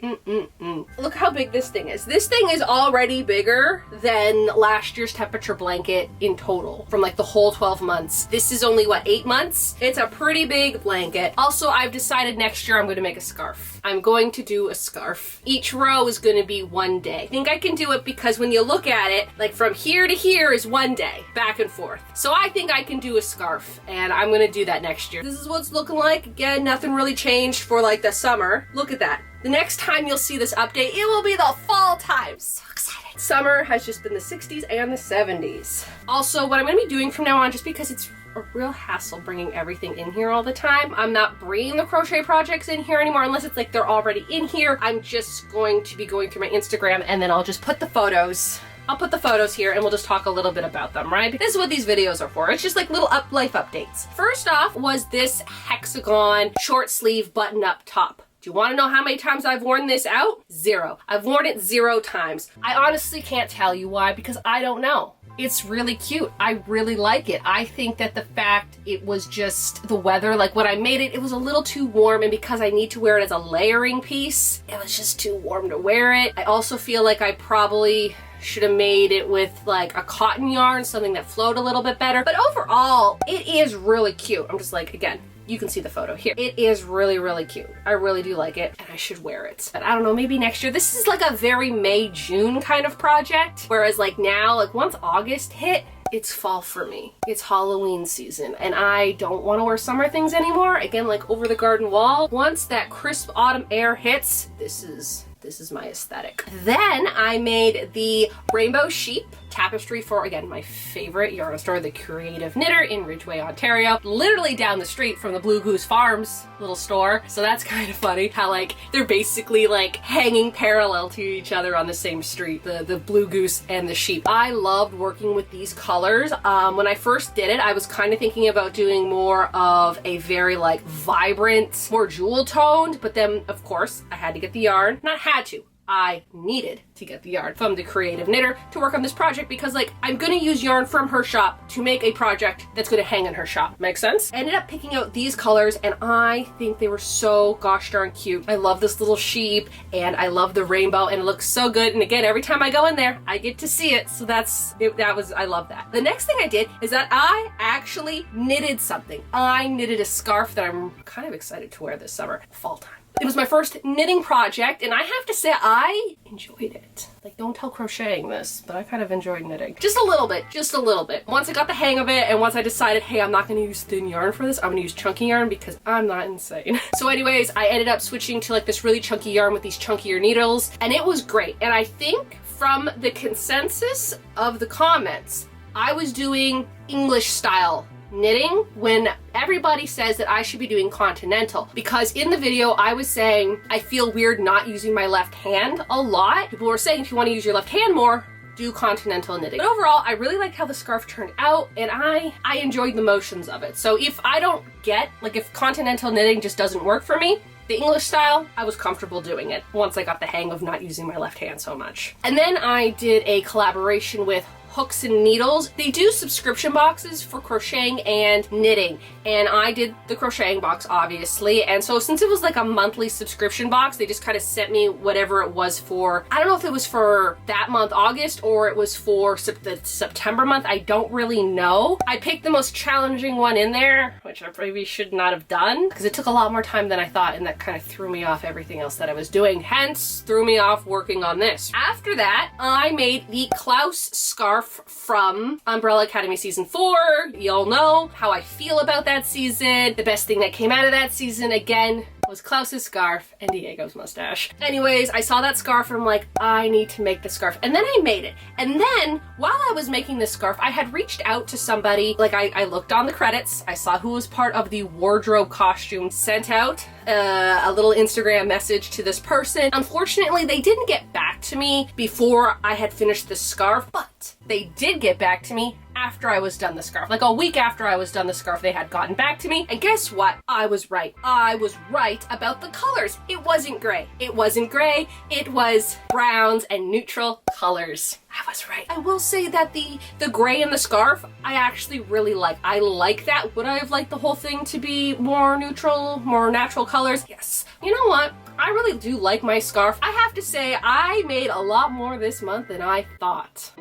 Look how big this thing is. This thing is already bigger than last year's temperature blanket in total from like the whole 12 months. This is only what, 8 months? It's a pretty big blanket. Also, I've decided next year I'm going to make a scarf. I'm going to do a scarf. Each row is going to be one day. I think I can do it because when you look at it, like from here to here is one day, back and forth. So I think I can do a scarf, and I'm going to do that next year. This is what it's looking like. Again, nothing really changed for like the summer. Look at that. The next time you'll see this update, it will be the fall time. So excited. Summer has just been the 60s and the 70s. Also, what I'm going to be doing from now on, just because it's a real hassle bringing everything in here all the time, I'm not bringing the crochet projects in here anymore unless it's like they're already in here. I'm just going to be going through my Instagram, and then I'll just put the photos. I'll put the photos here and we'll just talk a little bit about them, right? This is what these videos are for. It's just like little life updates. First off was this hexagon short sleeve button up top. Do you want to know how many times I've worn this out? 0. I've worn it 0 times. I honestly can't tell you why, because I don't know. It's really cute. I really like it. I think that the fact it was just the weather, like when I made it, it was a little too warm, and because I need to wear it as a layering piece, it was just too warm to wear it. I also feel like I probably Should have made it with like a cotton yarn, something that flowed a little bit better. But overall, it is really cute. I'm just like, again, you can see the photo here. It is really, really cute. I really do like it, and I should wear it. But I don't know, maybe next year. This is like a very May, June kind of project. Whereas like now, like once August hit, it's fall for me. It's Halloween season, and I don't want to wear summer things anymore. Again, like over the garden wall. Once that crisp autumn air hits, this is my aesthetic. Then I made the rainbow sheep tapestry for, again, my favorite yarn store, the Creative Knitter in Ridgeway, Ontario, literally down the street from the Blue Goose Farms little store. So that's kind of funny how like they're basically like hanging parallel to each other on the same street, the Blue Goose and the sheep. I loved working with these colors. When I first did it, I was kind of thinking about doing more of a very like vibrant, more jewel toned, but then of course I had to get the yarn. Not had to. I needed to get the yarn from the Creative Knitter to work on this project because like I'm gonna use yarn from her shop to make a project that's gonna hang in her shop. Make sense? I ended up picking out these colors and I think they were so gosh darn cute. I love this little sheep and I love the rainbow and it looks so good. And again, every time I go in there, I get to see it. So I love that. The next thing I did is that I actually knitted something. I knitted a scarf that I'm kind of excited to wear this summer, fall time. It was my first knitting project, and I have to say I enjoyed it. Like, don't tell crocheting this, but I kind of enjoyed knitting. Just a little bit, just a little bit. Once I got the hang of it, and once I decided, hey, I'm not gonna use thin yarn for this, I'm gonna use chunky yarn because I'm not insane. So anyways, I ended up switching to like this really chunky yarn with these chunkier needles, and it was great. And I think from the consensus of the comments, I was doing English style knitting when everybody says that I should be doing continental, because in the video I was saying I feel weird not using my left hand a lot. People were saying if you want to use your left hand more, do continental knitting. But overall, I really liked how the scarf turned out and I enjoyed the motions of it. So if I don't get, like if continental knitting just doesn't work for me, the English style, I was comfortable doing it once I got the hang of not using my left hand so much. And then I did a collaboration with Hooks and Needles. They do subscription boxes for crocheting and knitting, and I did the crocheting box obviously. And so since it was like a monthly subscription box, they just kind of sent me whatever it was for. I don't know if it was for that month August or it was for the September month. I don't really know. I picked the most challenging one in there, which I probably should not have done because it took a lot more time than I thought, and that kind of threw me off everything else that I was doing, hence threw me off working on this. After that, I made the Klaus scarf from Umbrella Academy season 4. Y'all know how I feel about that season. The best thing that came out of that season, again, was Klaus's scarf and Diego's mustache. Anyways, I saw that scarf and I'm like, I need to make the scarf. And then I made it. And then while I was making this scarf, I had reached out to somebody. Like I looked on the credits, I saw who was part of the wardrobe costume, sent out a little Instagram message to this person. Unfortunately, they didn't get back to me before I had finished the scarf, but they did get back to me after I was done the scarf. Like a week after I was done the scarf, they had gotten back to me. And guess what? I was right. I was right about the colors. It wasn't gray. It wasn't gray. It was browns and neutral colors. I was right. I will say that the gray in the scarf, I actually really like. I like that. Would I have liked the whole thing to be more neutral, more natural colors? Yes. You know what? I really do like my scarf. I have to say, I made a lot more this month than I thought.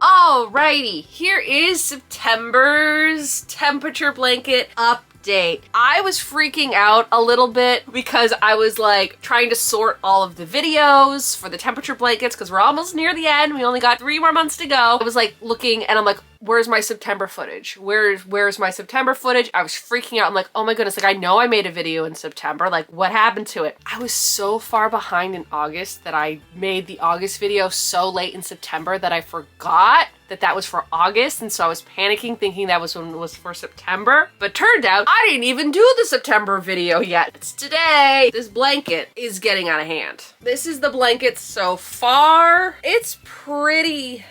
Alrighty, here is September's temperature blanket update. I was freaking out a little bit because I was like trying to sort all of the videos for the temperature blankets because we're almost near the end. We only got 3 more months to go. I was like looking and I'm like, where's my September footage? Where's my September footage? I was freaking out. I'm like, oh my goodness, like I know I made a video in September. Like what happened to it? I was so far behind in August that I made the August video so late in September that I forgot that that was for August. And so I was panicking thinking that was when it was for September. But turned out I didn't even do the September video yet. It's today. This blanket is getting out of hand. This is the blanket so far. It's pretty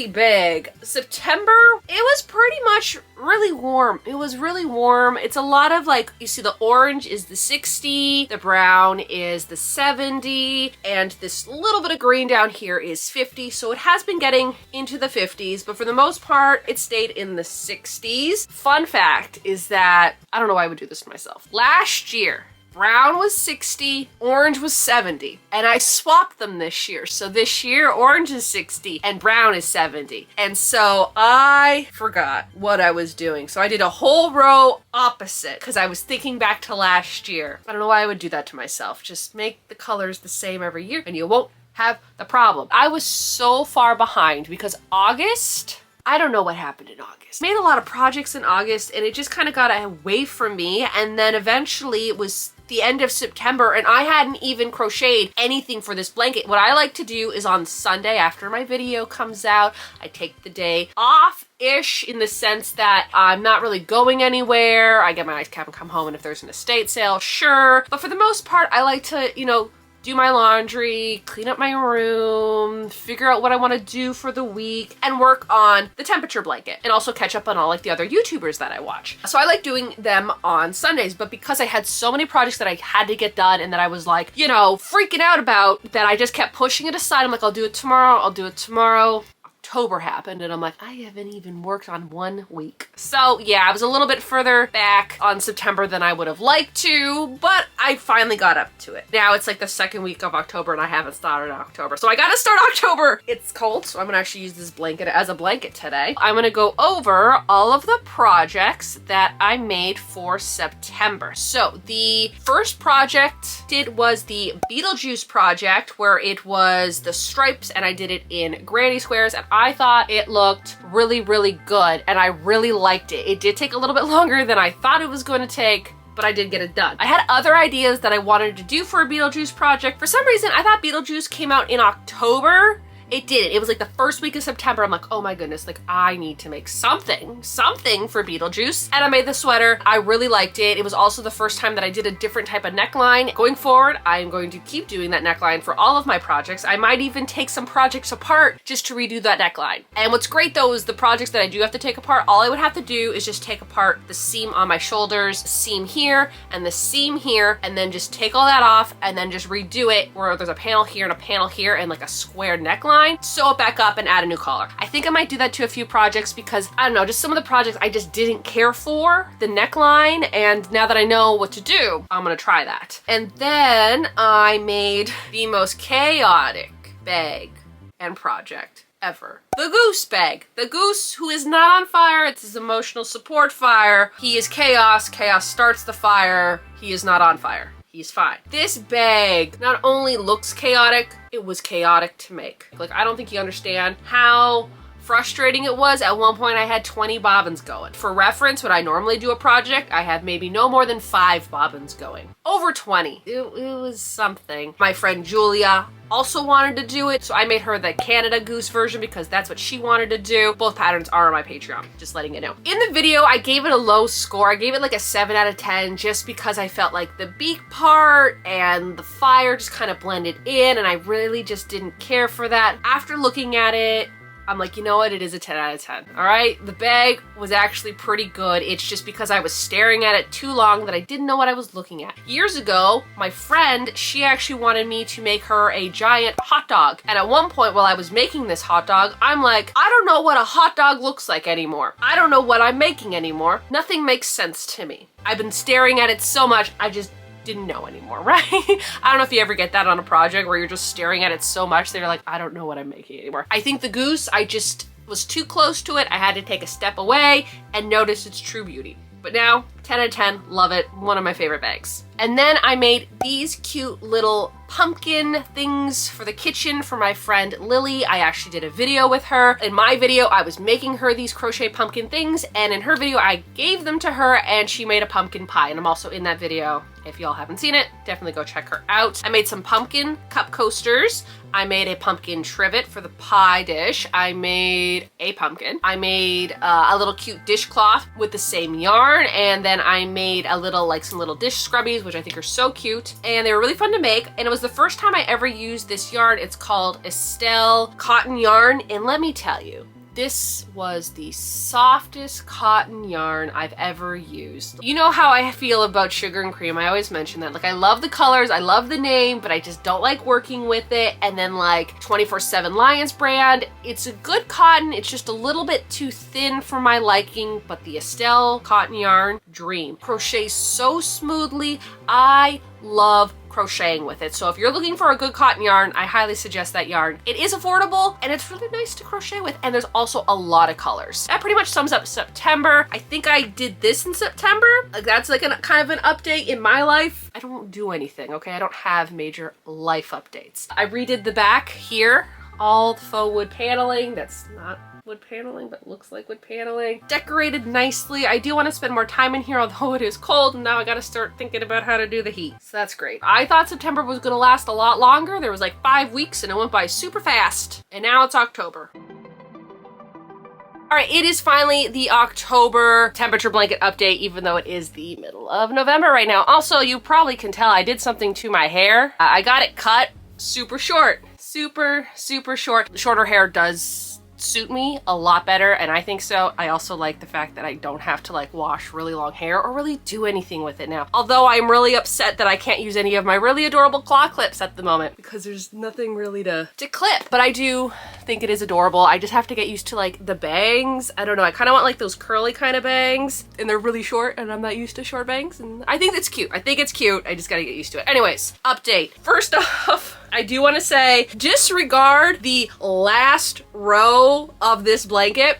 big. September, it was pretty much really warm. It was really warm. It's a lot of like, you see the orange is the 60, the brown is the 70, and this little bit of green down here is 50. So it has been getting into the 50s, but for the most part, it stayed in the 60s. Fun fact is that, I don't know why I would do this to myself. Last year, Brown was 60, orange was 70. And I swapped them this year. So this year, orange is 60 and brown is 70. And so I forgot what I was doing. So I did a whole row opposite because I was thinking back to last year. I don't know why I would do that to myself. Just make the colors the same every year and you won't have the problem. I was so far behind because August, I don't know what happened in August. Made a lot of projects in August and it just kind of got away from me. And then eventually it was the end of September and I hadn't even crocheted anything for this blanket. What I like to do is on Sunday after my video comes out, I take the day off-ish in the sense that I'm not really going anywhere. I get my ice cap and come home, and if there's an estate sale, sure. But for the most part, I like to, you know, do my laundry, clean up my room, figure out what I want to do for the week, and work on the temperature blanket, and also catch up on all like the other YouTubers that I watch. So I like doing them on Sundays, but because I had so many projects that I had to get done and that I was like, you know, freaking out about, that I just kept pushing it aside. I'm like, I'll do it tomorrow, I'll do it tomorrow. October happened and I'm like, I haven't even worked on 1 week. So yeah, I was a little bit further back on September than I would have liked to, but I finally got up to it. Now it's like the second week of October and I haven't started in October. So I gotta start October. It's cold, so I'm gonna actually use this blanket as a blanket today. I'm gonna go over all of the projects that I made for September. So the first project was the Beetlejuice project, where it was the stripes and I did it in granny squares, and I thought it looked really, really good and I really liked it. It did take a little bit longer than I thought it was going to take, but I did get it done. I had other ideas that I wanted to do for a Beetlejuice project. For some reason, I thought Beetlejuice came out in October. It didn't. It was like the first week of September. I'm like, oh my goodness, like I need to make something for Beetlejuice. And I made the sweater. I really liked it. It was also the first time that I did a different type of neckline. Going forward, I am going to keep doing that neckline for all of my projects. I might even take some projects apart just to redo that neckline. And what's great though is the projects that I do have to take apart, all I would have to do is just take apart the seam on my shoulders, seam here, and the seam here, and then just take all that off and then just redo it where there's a panel here and a panel here and like a square neckline. Sew it back up and add a new collar. I think I might do that to a few projects because, I don't know, just some of the projects I just didn't care for the neckline, and now that I know what to do, I'm gonna try that. And then I made the most chaotic bag and project ever. The goose bag. The goose who is not on fire, it's his emotional support fire. He is chaos. Chaos starts the fire. He is not on fire. He's fine. This bag not only looks chaotic, it was chaotic to make. Like, I don't think you understand how frustrating it was. At one point I had 20 bobbins going. For reference, when I normally do a project, I have maybe no more than 5 bobbins going. Over 20. It was something. My friend Julia also wanted to do it, so I made her the Canada goose version because that's what she wanted to do. Both patterns are on my Patreon, just letting you know. In the video, I gave it a low score. I gave it like a 7 out of 10 just because I felt like the beak part and the fire just kind of blended in, and I really just didn't care for that. After looking at it, I'm like, you know what? It is a 10 out of 10. All right. The bag was actually pretty good. It's just because I was staring at it too long that I didn't know what I was looking at. Years ago, my friend, she actually wanted me to make her a giant hot dog. And at one point while I was making this hot dog, I'm like, I don't know what a hot dog looks like anymore. I don't know what I'm making anymore. Nothing makes sense to me. I've been staring at it so much, I just didn't know anymore, right? I don't know if you ever get that on a project where you're just staring at it so much that you're like, I don't know what I'm making anymore. I think the goose, I just was too close to it. I had to take a step away and notice its true beauty. But now, 10 out of 10, love it. One of my favorite bags. And then I made these cute little pumpkin things for the kitchen for my friend Lily. I actually did a video with her. In my video, I was making her these crochet pumpkin things, and in her video, I gave them to her and she made a pumpkin pie, and I'm also in that video. If y'all haven't seen it, definitely go check her out. I made some pumpkin cup coasters. I made a pumpkin trivet for the pie dish. I made a pumpkin. I made a little cute dishcloth with the same yarn, and then I made a little, like some little dish scrubbies, which I think are so cute, and they were really fun to make, and it was the first time I ever used this yarn. It's called Estelle cotton yarn, and let me tell you, This was the softest cotton yarn I've ever used. You know how I feel about Sugar and Cream. I always mention that. Like, I love the colors, I love the name, but I just don't like working with it. And then like 24/7 Lions brand, it's a good cotton. It's just a little bit too thin for my liking, but the Estelle cotton yarn, dream. Crochets so smoothly. I love crocheting with it. So if you're looking for a good cotton yarn, I highly suggest that yarn. It is affordable and it's really nice to crochet with, and there's also a lot of colors. That pretty much sums up September. I think I did this in September. Like, that's like a kind of an update in my life. I don't do anything, okay? I don't have major life updates. I redid the back here, all the faux wood paneling. That's not wood paneling, but looks like wood paneling. Decorated nicely. I do want to spend more time in here, although it is cold, and now I gotta start thinking about how to do the heat. So that's great. I thought September was gonna last a lot longer. There was like 5 weeks and it went by super fast. And now it's October. All right, it is finally the October temperature blanket update, even though it is the middle of November right now. Also, you probably can tell I did something to my hair. I got it cut super short. Super short. Shorter hair does suit me a lot better, and I think so. I also like the fact that I don't have to like wash really long hair or really do anything with it now. Although I'm really upset that I can't use any of my really adorable claw clips at the moment because there's nothing really to clip. But I do think it is adorable. I just have to get used to like the bangs. I don't know, I kind of want like those curly kind of bangs, and they're really short and I'm not used to short bangs, and I think it's cute. I think it's cute. I just gotta get used to it. Anyways, update. First off, I do want to say, disregard the last row of this blanket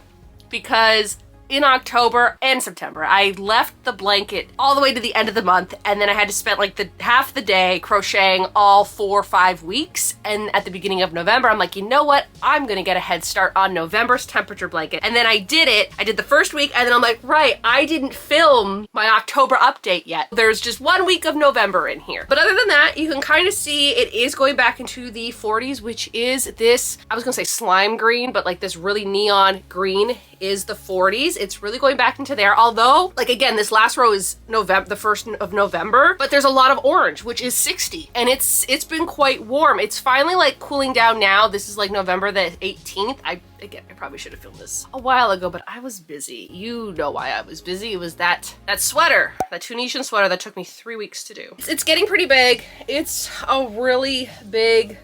because in October and September, I left the blanket all the way to the end of the month, and then I had to spend like the half the day crocheting all 4 or 5 weeks. And at the beginning of November, I'm like, you know what? I'm gonna get a head start on November's temperature blanket. And then I did it. I did the first week, and then I'm like, right, I didn't film my October update yet. There's just 1 week of November in here. But other than that, you can kind of see it is going back into the 40s, which is this, I was gonna say slime green, but like this really neon green is the 40s. It's really going back into there. Although, like again, this last row is November, the 1st of November, but there's a lot of orange, which is 60. And it's been quite warm. It's finally like cooling down now. This is like November the 18th. I probably should have filmed this a while ago, but I was busy. You know why I was busy. It was that sweater, that Tunisian sweater that took me 3 weeks to do. It's getting pretty big. It's a really big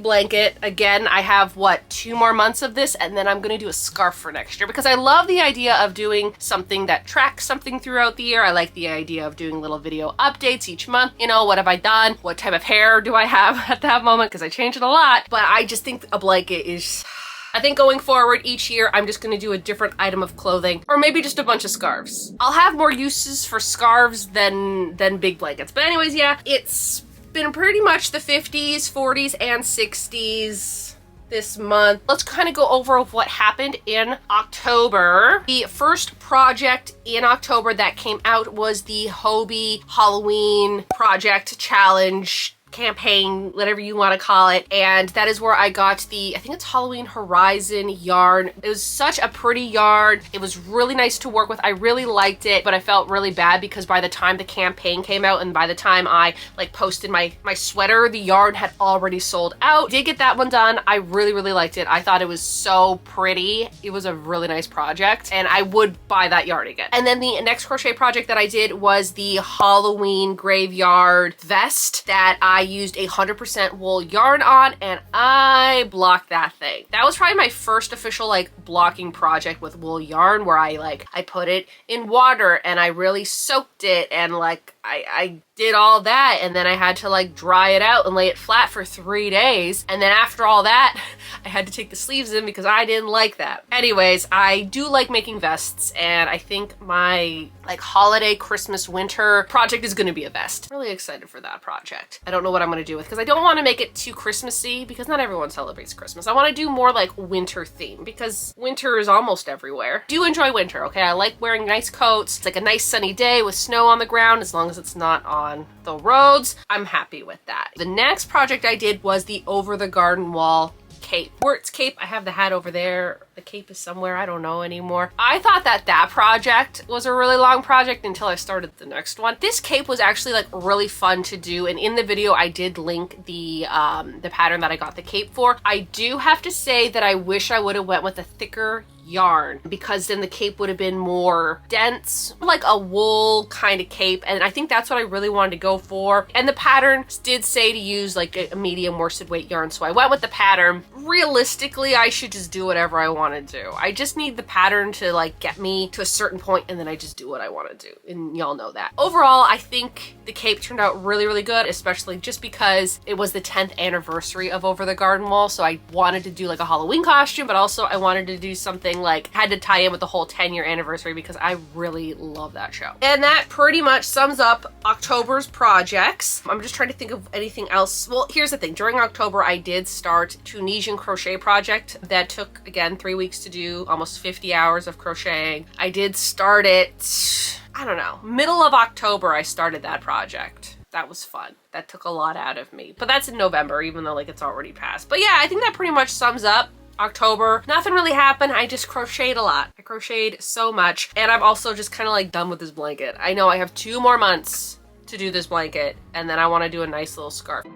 blanket. Again, I have what, 2 more months of this, and then I'm gonna do a scarf for next year because I love the idea of doing something that tracks something throughout the year. I like the idea of doing little video updates each month. You know, what have I done? What type of hair do I have at that moment? Because I change it a lot. But I just think a blanket is, I think going forward each year, I'm just gonna do a different item of clothing, or maybe just a bunch of scarves. I'll have more uses for scarves than big blankets. But anyways, yeah, it's been pretty much the 50s, 40s, and 60s this month. Let's kind of go over what happened in October. The first project in October that came out was the Hobie Halloween project challenge campaign, whatever you want to call it. And that is where I got the, I think it's Halloween Horizon yarn. It was such a pretty yarn. It was really nice to work with. I really liked it, but I felt really bad because by the time the campaign came out and by the time I like posted my sweater, the yarn had already sold out. Did get that one done. I really liked it. I thought it was so pretty. It was a really nice project and I would buy that yarn again. And then the next crochet project that I did was the Halloween graveyard vest that I used 100% wool yarn on, and I blocked that thing. That was probably my first official like blocking project with wool yarn where I put it in water and I really soaked it and like I did all that, and then I had to like dry it out and lay it flat for 3 days. And then after all that, I had to take the sleeves in because I didn't like that. Anyways, I do like making vests, and I think my like holiday, Christmas, winter project is gonna be a vest. Really excited for that project. I don't know what I'm gonna do with, because I don't want to make it too Christmassy because not everyone celebrates Christmas. I want to do more like winter theme because winter is almost everywhere. Do enjoy winter, okay? I like wearing nice coats. It's like a nice sunny day with snow on the ground. As long as it's not on the roads, I'm happy with that. The next project I did was the Over the Garden Wall cape. Wirt's cape, I have the hat over there. The cape is somewhere, I don't know anymore. I thought that that project was a really long project until I started the next one. This cape was actually like really fun to do, and in the video I did link the pattern that I got the cape for. I do have to say that I wish I would have went with a thicker yarn, because then the cape would have been more dense, like a wool kind of cape, and I think that's what I really wanted to go for. And the pattern did say to use like a medium worsted weight yarn, so I went with the pattern. Realistically, I should just do whatever I want to do. I just need the pattern to like get me to a certain point, and then I just do what I want to do, and y'all know that. Overall, I think the cape turned out really, really good, especially just because it was the 10th anniversary of Over the Garden Wall, so I wanted to do like a Halloween costume, but also I wanted to do something like had to tie in with the whole 10-year anniversary because I really love that show. And that pretty much sums up October's projects. I'm just trying to think of anything else. Well, here's the thing. During October, I did start Tunisian crochet project that took, again, 3 weeks to do, almost 50 hours of crocheting. I did start it, I don't know, middle of October I started that project. That was fun. That took a lot out of me. But that's in November, even though like it's already passed. But yeah, I think that pretty much sums up October. Nothing really happened. I just crocheted a lot. I crocheted so much. And I'm also just kind of like done with this blanket. I know I have 2 more months to do this blanket, and then I want to do a nice little scarf.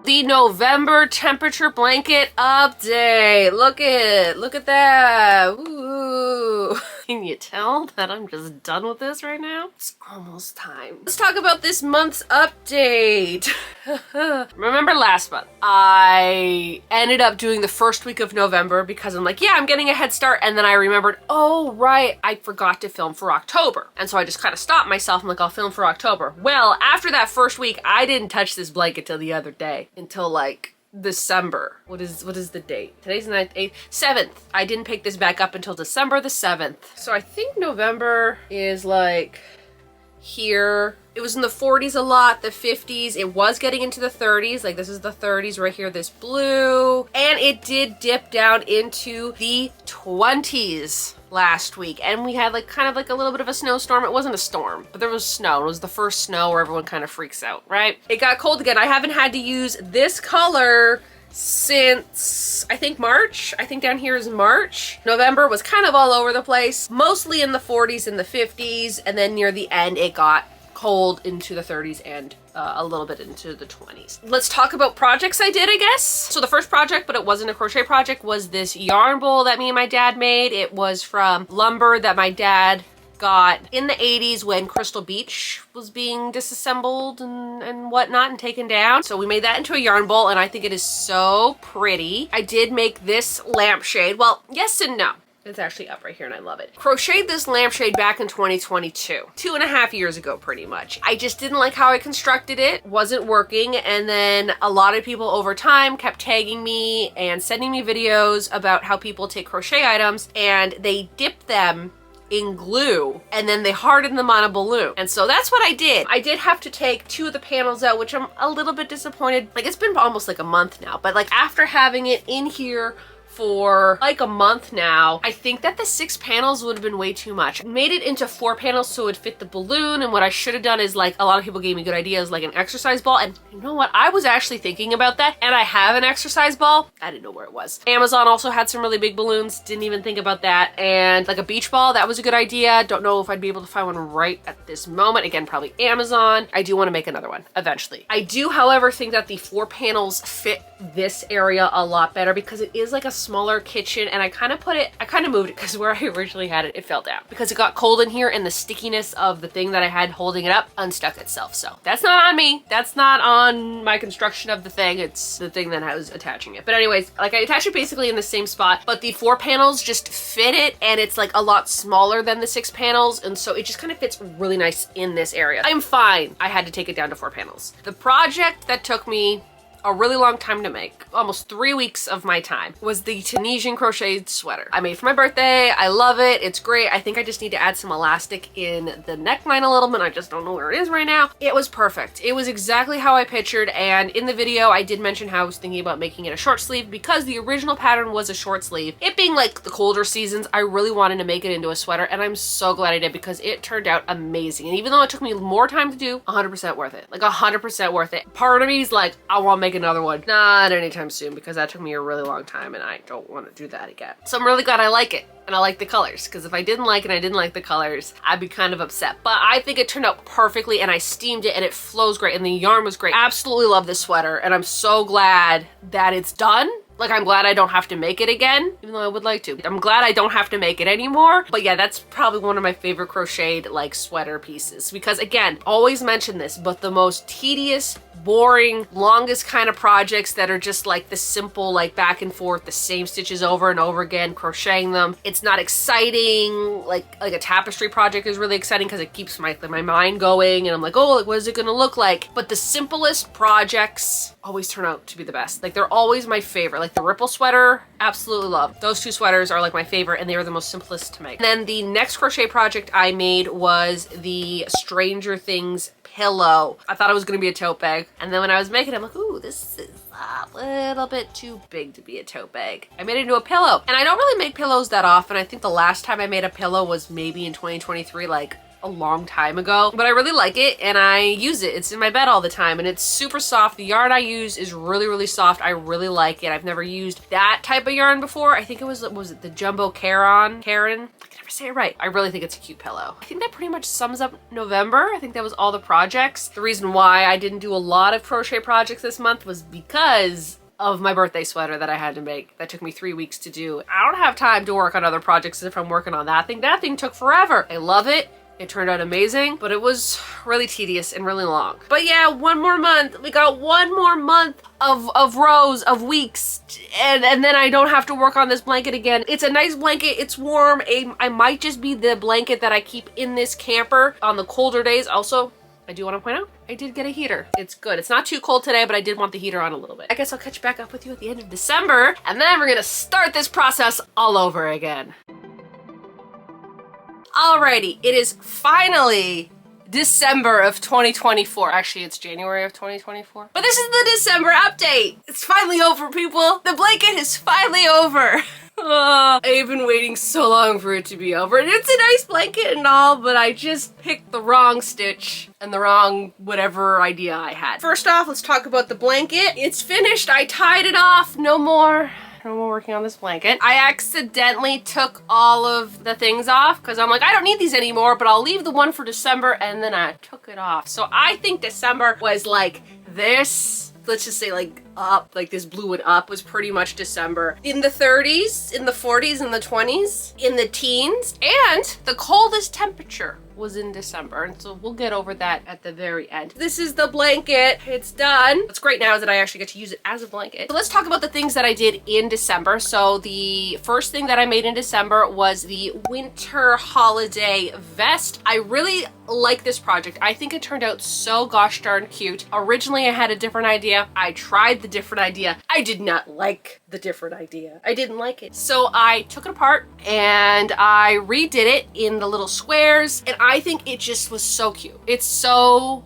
The November temperature blanket update. Look at that. Ooh. Can you tell that I'm just done with this right now? It's almost time. Let's talk about this month's update. Remember last month, I ended up doing the first week of November because I'm like, yeah, I'm getting a head start. And then I remembered, oh, right, I forgot to film for October. And so I just kind of stopped myself. I'm like, I'll film for October. Well, after that first week, I didn't touch this blanket till the other day, until like December. What is the date? Today's the 9th, 8th, 7th. I didn't pick this back up until December the 7th. So I think November is like here. It was in the 40s a lot, the 50s. It was getting into the 30s. Like this is the 30s right here, this blue. And it did dip down into the 20s last week. And we had like kind of like a little bit of a snowstorm. It wasn't a storm, but there was snow. It was the first snow where everyone kind of freaks out, right? It got cold again. I haven't had to use this color since I think March. I think down here is March. November was kind of all over the place, mostly in the 40s and the 50s. And then near the end, it got cold into the 30s and a little bit into the 20s. Let's talk about projects I did, I guess. So the first project, but it wasn't a crochet project, was this yarn bowl that me and my dad made. It was from lumber that my dad got in the 80s when Crystal Beach was being disassembled and whatnot and taken down. So we made that into a yarn bowl, and I think it is so pretty. I did make this lampshade. Well, yes and no. It's actually up right here and I love it. Crocheted this lampshade back in 2022. 2.5 years ago, pretty much. I just didn't like how I constructed it. Wasn't working. And then a lot of people over time kept tagging me and sending me videos about how people take crochet items and they dip them in glue and then they harden them on a balloon. And so that's what I did. I did have to take 2 of the panels out, which I'm a little bit disappointed. Like it's been almost like a month now, but like after having it in here for like a month now, I think that the 6 panels would have been way too much. I made it into 4 panels so it would fit the balloon, and what I should have done is, like, a lot of people gave me good ideas, like an exercise ball, and you know what? I was actually thinking about that, and I have an exercise ball. I didn't know where it was. Amazon also had some really big balloons, didn't even think about that, and like a beach ball, that was a good idea. Don't know if I'd be able to find one right at this moment. Again, probably Amazon. I do want to make another one eventually. I do, however, think that the 4 panels fit this area a lot better because it is like a smaller kitchen, and I kind of moved it because where I originally had it, it fell down because it got cold in here and the stickiness of the thing that I had holding it up unstuck itself. So that's not on me. That's not on my construction of the thing. It's the thing that I was attaching it. But anyways, like I attached it basically in the same spot, but the 4 panels just fit it, and it's like a lot smaller than the 6 panels. And so it just kind of fits really nice in this area. I'm fine. I had to take it down to 4 panels. The project that took me a really long time to make, almost 3 weeks of my time, was the Tunisian crocheted sweater. I made for my birthday. I love it. It's great. I think I just need to add some elastic in the neckline a little bit. I just don't know where it is right now. It was perfect. It was exactly how I pictured, and in the video I did mention how I was thinking about making it a short sleeve because the original pattern was a short sleeve. It being like the colder seasons, I really wanted to make it into a sweater, and I'm so glad I did because it turned out amazing. And even though it took me more time to do, 100% worth it. Like 100% worth it. Part of me is like, I want to make make another one. Not anytime soon, because that took me a really long time and I don't want to do that again. So I'm really glad I like it. And I like the colors, because if I didn't like it and I didn't like the colors, I'd be kind of upset. But I think it turned out perfectly, and I steamed it and it flows great and the yarn was great. Absolutely love this sweater, and I'm so glad that it's done. Like, I'm glad I don't have to make it again, even though I would like to. I'm glad I don't have to make it anymore. But yeah, that's probably one of my favorite crocheted like sweater pieces, because again, always mention this, but the most tedious, boring, longest kind of projects that are just like the simple, like back and forth, the same stitches over and over again, crocheting them. It's not exciting. Like a tapestry project is really exciting because it keeps my mind going, and I'm like, oh, like, what is it gonna look like? But the simplest projects always turn out to be the best. Like, they're always my favorite. Like the ripple sweater, absolutely love. Those two sweaters are like my favorite, and they are the most simplest to make. And then the next crochet project I made was the Stranger Things pillow. I thought it was gonna be a tote bag, and then when I was making it, I'm like, ooh, this is a little bit too big to be a tote bag. I made it into a pillow, and I don't really make pillows that often. I think the last time I made a pillow was maybe in 2023, like a long time ago, but I really like it and I use it. It's in my bed all the time and it's super soft. The yarn I use is really, really soft. I really like it. I've never used that type of yarn before. I think it was it the Jumbo Karen? I can never say it right. I really think it's a cute pillow. I think that pretty much sums up November. I think that was all the projects. The reason why I didn't do a lot of crochet projects this month was because of my birthday sweater that I had to make. That took me 3 weeks to do. I don't have time to work on other projects if I'm working on that thing. That thing took forever. I love it. It turned out amazing, but it was really tedious and really long. But yeah, one more month. We got one more month of rows, of weeks, and then I don't have to work on this blanket again. It's a nice blanket. It's warm. I might just be the blanket that I keep in this camper on the colder days. Also, I do want to point out, I did get a heater. It's good. It's not too cold today, but I did want the heater on a little bit. I guess I'll catch back up with you at the end of December, and then we're gonna start this process all over again. Alrighty, it is finally December of 2024. Actually, it's January of 2024. But this is the December update. It's finally over, people. The blanket is finally over. I've been waiting so long for it to be over. And it's a nice blanket and all, but I just picked the wrong stitch and the wrong whatever idea I had. First off, let's talk about the blanket. It's finished. I tied it off. No more working on this blanket. I accidentally took all of the things off because I'm like, I don't need these anymore, but I'll leave the one for December, and then I took it off. So I think December was like this, let's just say like up, like this blue and up was pretty much December. In the 30s, in the 40s, in the 20s, in the teens, and the coldest temperature was in December, and so we'll get over that at the very end. This is the blanket. It's done. What's great now is that I actually get to use it as a blanket. So let's talk about the things that I did in December. So the first thing that I made in December was the winter holiday vest. I really like this project. I think it turned out so gosh darn cute. Originally I had a different idea. I tried the different idea. I did not like the different idea. I didn't like it. So I took it apart and I redid it in the little squares, and I think it just was so cute. It's so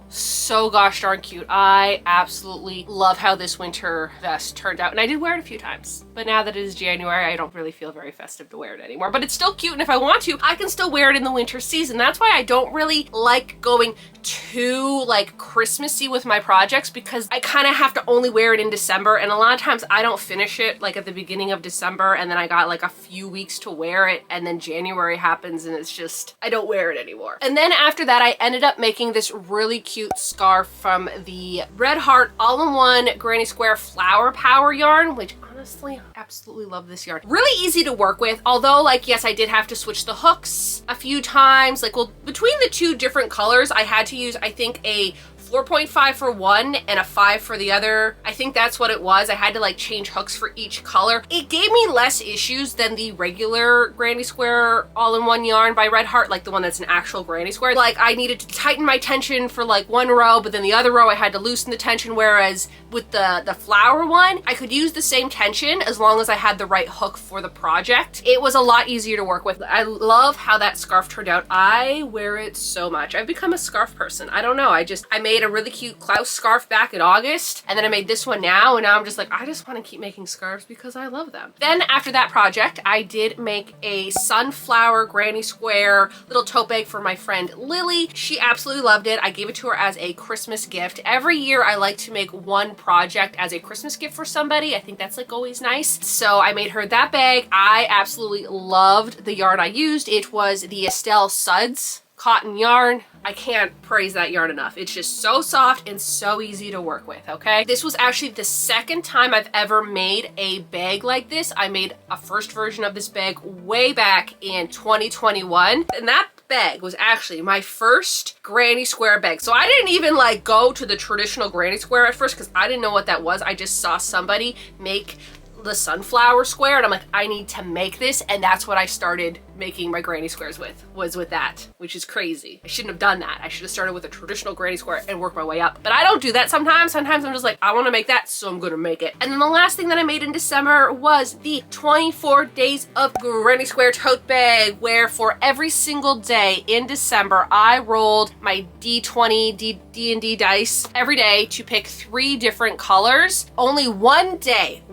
gosh darn cute. I absolutely love how this winter vest turned out, and I did wear it a few times, but now that it is January, I don't really feel very festive to wear it anymore, but it's still cute, and if I want to, I can still wear it in the winter season. That's why I don't really like going too like Christmassy with my projects, because I kind of have to only wear it in December, and a lot of times I don't finish it like at the beginning of December, and then I got like a few weeks to wear it, and then January happens and it's just, I don't wear it anymore. And then after that, I ended up making this really cute scarf from the Red Heart All-in-One Granny Square Flower Power yarn, which honestly, absolutely love this yarn. Really easy to work with, although like, yes, I did have to switch the hooks a few times. Like, well, between the two different colors, I had to use, I think, a 4.5 for one and a 5 for the other. I think that's what it was. I had to like change hooks for each color. It gave me less issues than the regular Granny Square All-in-One yarn by Red Heart, like the one that's an actual Granny Square. Like, I needed to tighten my tension for like one row, but then the other row I had to loosen the tension, whereas with the flower one, I could use the same tension as long as I had the right hook for the project. It was a lot easier to work with. I love how that scarf turned out. I wear it so much. I've become a scarf person. I don't know. I made a really cute Klaus scarf back in August, and then I made this one now, and now I'm just like, I just want to keep making scarves because I love them. Then after that project, I did make a sunflower granny square little tote bag for my friend Lily. She absolutely loved it. I gave it to her as a Christmas gift. Every year I like to make one project as a Christmas gift for somebody. I think that's like always nice. So I made her that bag. I absolutely loved the yarn I used. It was the Estelle Suds cotton yarn. I can't praise that yarn enough. It's just so soft and so easy to work with, okay? This was actually the second time I've ever made a bag like this. I made a first version of this bag way back in 2021, and that bag was actually my first granny square bag. So I didn't even like go to the traditional granny square at first because I didn't know what that was. I just saw somebody make the sunflower square and I'm like, I need to make this, and that's what I started making my granny squares with, was with that, which is crazy. I shouldn't have done that. I should have started with a traditional granny square and worked my way up. But I don't do that sometimes. Sometimes I'm just like, I want to make that, so I'm gonna make it. And then the last thing that I made in December was the 24 days of granny square tote bag, where for every single day in December, I rolled my D20 D&D dice every day to pick 3 different colors. Only one day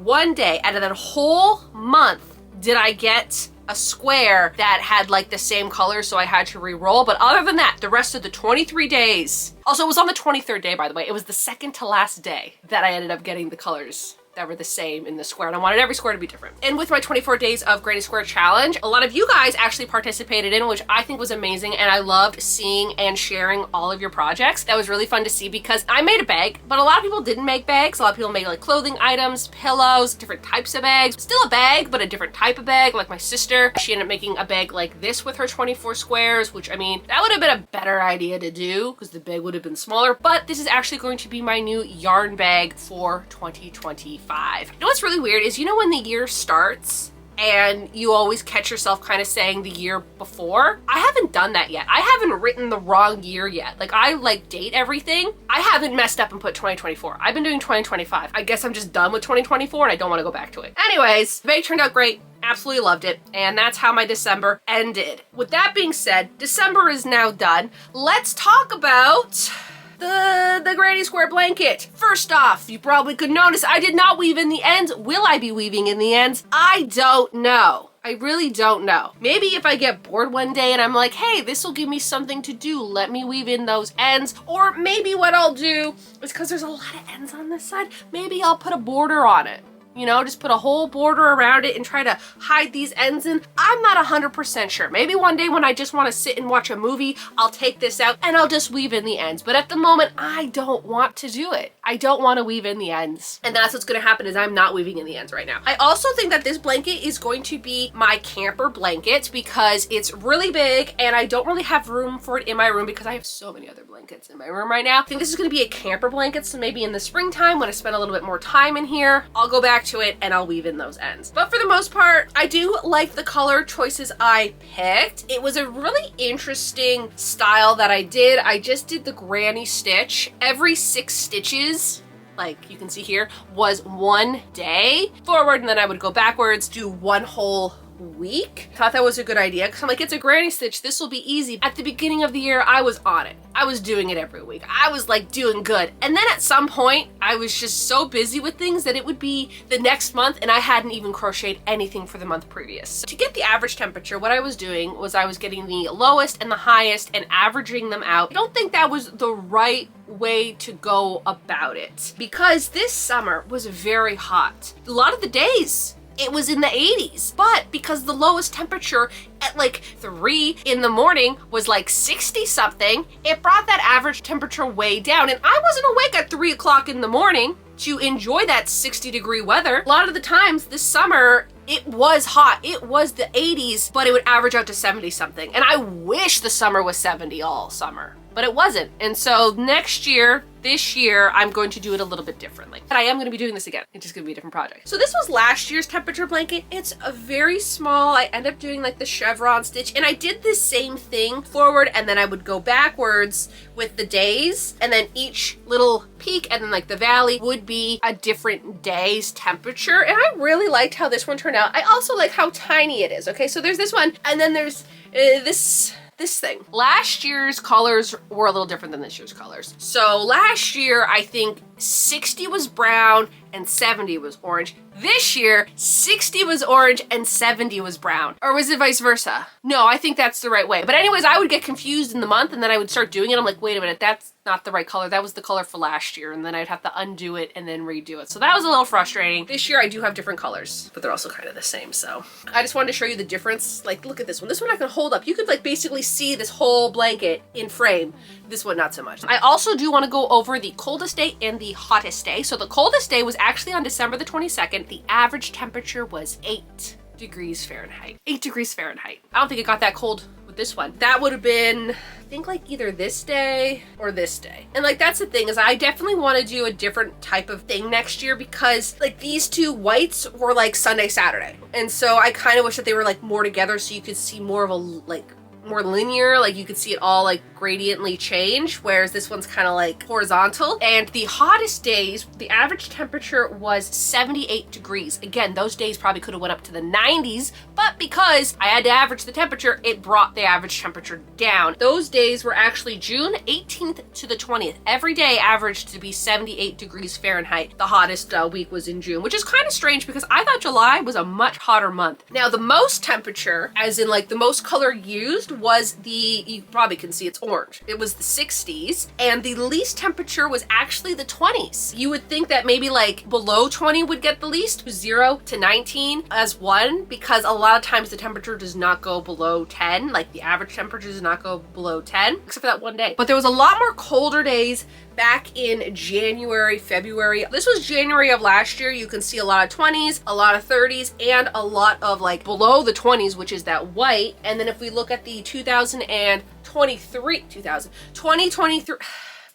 out of that whole month did I get a square that had like the same color, so I had to re-roll. But other than that, the rest of the 23 days, also it was on the 23rd day, by the way, it was the second to last day that I ended up getting the colors that were the same in the square, and I wanted every square to be different. And with my 24 days of Granny Square challenge, a lot of you guys actually participated in, which I think was amazing, and I loved seeing and sharing all of your projects. That was really fun to see because I made a bag, but a lot of people didn't make bags. A lot of people made like clothing items, pillows, different types of bags. Still a bag, but a different type of bag. Like my sister, she ended up making a bag like this with her 24 squares, which I mean, that would have been a better idea to do because the bag would have been smaller, but this is actually going to be my new yarn bag for 2025. You know what's really weird is, you know when the year starts and you always catch yourself kind of saying the year before? I haven't done that yet. I haven't written the wrong year yet. Like I like date everything. I haven't messed up and put 2024. I've been doing 2025. I guess I'm just done with 2024 and I don't want to go back to it. Anyways, the bag turned out great. Absolutely loved it. And that's how my December ended. With that being said, December is now done. Let's talk about the Granny Square blanket. First off, you probably could notice I did not weave in the ends. Will I be weaving in the ends? I don't know. I really don't know. Maybe if I get bored one day and I'm like, hey, this will give me something to do, let me weave in those ends. Or maybe what I'll do is, because there's a lot of ends on this side, maybe I'll put a border on it. You know, just put a whole border around it and try to hide these ends in. I'm not 100% sure. Maybe one day when I just want to sit and watch a movie, I'll take this out and I'll just weave in the ends. But at the moment, I don't want to do it. I don't want to weave in the ends. And that's what's going to happen, is I'm not weaving in the ends right now. I also think that this blanket is going to be my camper blanket because it's really big and I don't really have room for it in my room because I have so many other blankets in my room right now. I think this is going to be a camper blanket, so maybe in the springtime when I spend a little bit more time in here, I'll go back to it and I'll weave in those ends. But for the most part, I do like the color choices I picked. It was a really interesting style that I did. I just did the granny stitch. Every 6 stitches, like you can see here, was 1 day forward, and then I would go backwards, do 1 whole week. Thought that was a good idea because I'm like, it's a granny stitch, this will be easy. At the beginning of the year, I was on it. I was doing it every week. I was like doing good. And then at some point, I was just so busy with things that it would be the next month and I hadn't even crocheted anything for the month previous. So to get the average temperature, what I was doing was I was getting the lowest and the highest and averaging them out. I don't think that was the right way to go about it because this summer was very hot. A lot of the days, it was in the 80s, but because the lowest temperature at like 3 in the morning was like 60 something, it brought that average temperature way down. And I wasn't awake at 3 o'clock in the morning to enjoy that 60-degree weather. A lot of the times this summer, it was hot. It was the 80s, but it would average out to 70 something. And I wish the summer was 70 all summer, but it wasn't. And so next year, this year, I'm going to do it a little bit differently. And I am going to be doing this again. It's just going to be a different project. So this was last year's temperature blanket. It's a very small. I end up doing like the chevron stitch, and I did the same thing forward, and then I would go backwards with the days, and then each little peak and then like the valley would be a different day's temperature. And I really liked how this one turned out. I also like how tiny it is. Okay, so there's this one, and then there's this this thing. Last year's colors were a little different than this year's colors. So last year, I think 60 was brown and 70 was orange. This year, 60 was orange and 70 was brown. Or was it vice versa? No, I think that's the right way. But anyways, I would get confused in the month and then I would start doing it. I'm like, wait a minute, that's not the right color. That was the color for last year. And then I'd have to undo it and then redo it. So that was a little frustrating. This year I do have different colors, but they're also kind of the same. So I just wanted to show you the difference. Like, look at this one. This one I can hold up. You could like basically see this whole blanket in frame. This one, not so much. I also do want to go over the coldest day and the hottest day. So the coldest day was actually on December the 22nd. The average temperature was 8 degrees Fahrenheit. 8 degrees Fahrenheit. I don't think it got that cold with this one. That would have been, I think, like either this day or this day. And like, that's the thing, is I definitely want to do a different type of thing next year, because like these two whites were like Sunday, Saturday. And so I kind of wish that they were like more together so you could see more of a like more linear, like you could see it all like gradiently change, whereas this one's kind of like horizontal. And the hottest days, the average temperature was 78 degrees. Again, those days probably could have went up to the 90s, but because I had to average the temperature, it brought the average temperature down. Those days were actually June 18th to the 20th. Every day averaged to be 78 degrees Fahrenheit. The hottest week was in June, which is kind of strange because I thought July was a much hotter month. Now, the most temperature, as in like the most color used, was you probably can see it's orange. It was the 60s, and the least temperature was actually the 20s. You would think that maybe like below 20 would get the least, 0 to 19 as one, because a lot of times the temperature does not go below 10. Like the average temperature does not go below 10, except for that one day. But there was a lot more colder days back in January, February. This was January of last year. You can see a lot of 20s, a lot of 30s, and a lot of like below the 20s, which is that white. And then if we look at the 2023,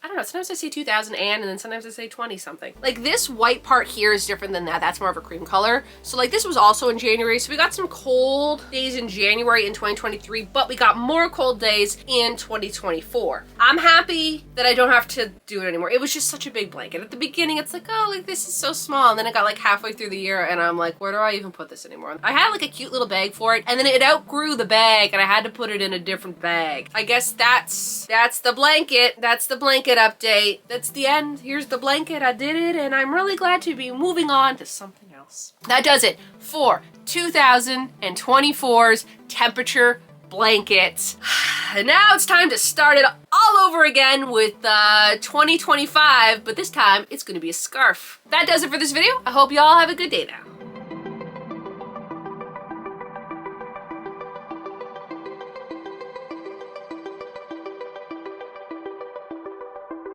I don't know, sometimes I say 2000 and then sometimes I say 20 something. Like this white part here is different than that. That's more of a cream color. So like this was also in January. So we got some cold days in January in 2023, but we got more cold days in 2024. I'm happy that I don't have to do it anymore. It was just such a big blanket. At the beginning, it's like, oh, like this is so small. And then it got like halfway through the year and I'm like, where do I even put this anymore? I had like a cute little bag for it, and then it outgrew the bag and I had to put it in a different bag. I guess that's the blanket. That's the blanket update. That's the end. Here's the blanket. I did it, and I'm really glad to be moving on to something else. That does it for 2024's temperature blankets. And now it's time to start it all over again with 2025, but this time it's going to be a scarf. That does it for this video. I hope you all have a good day now.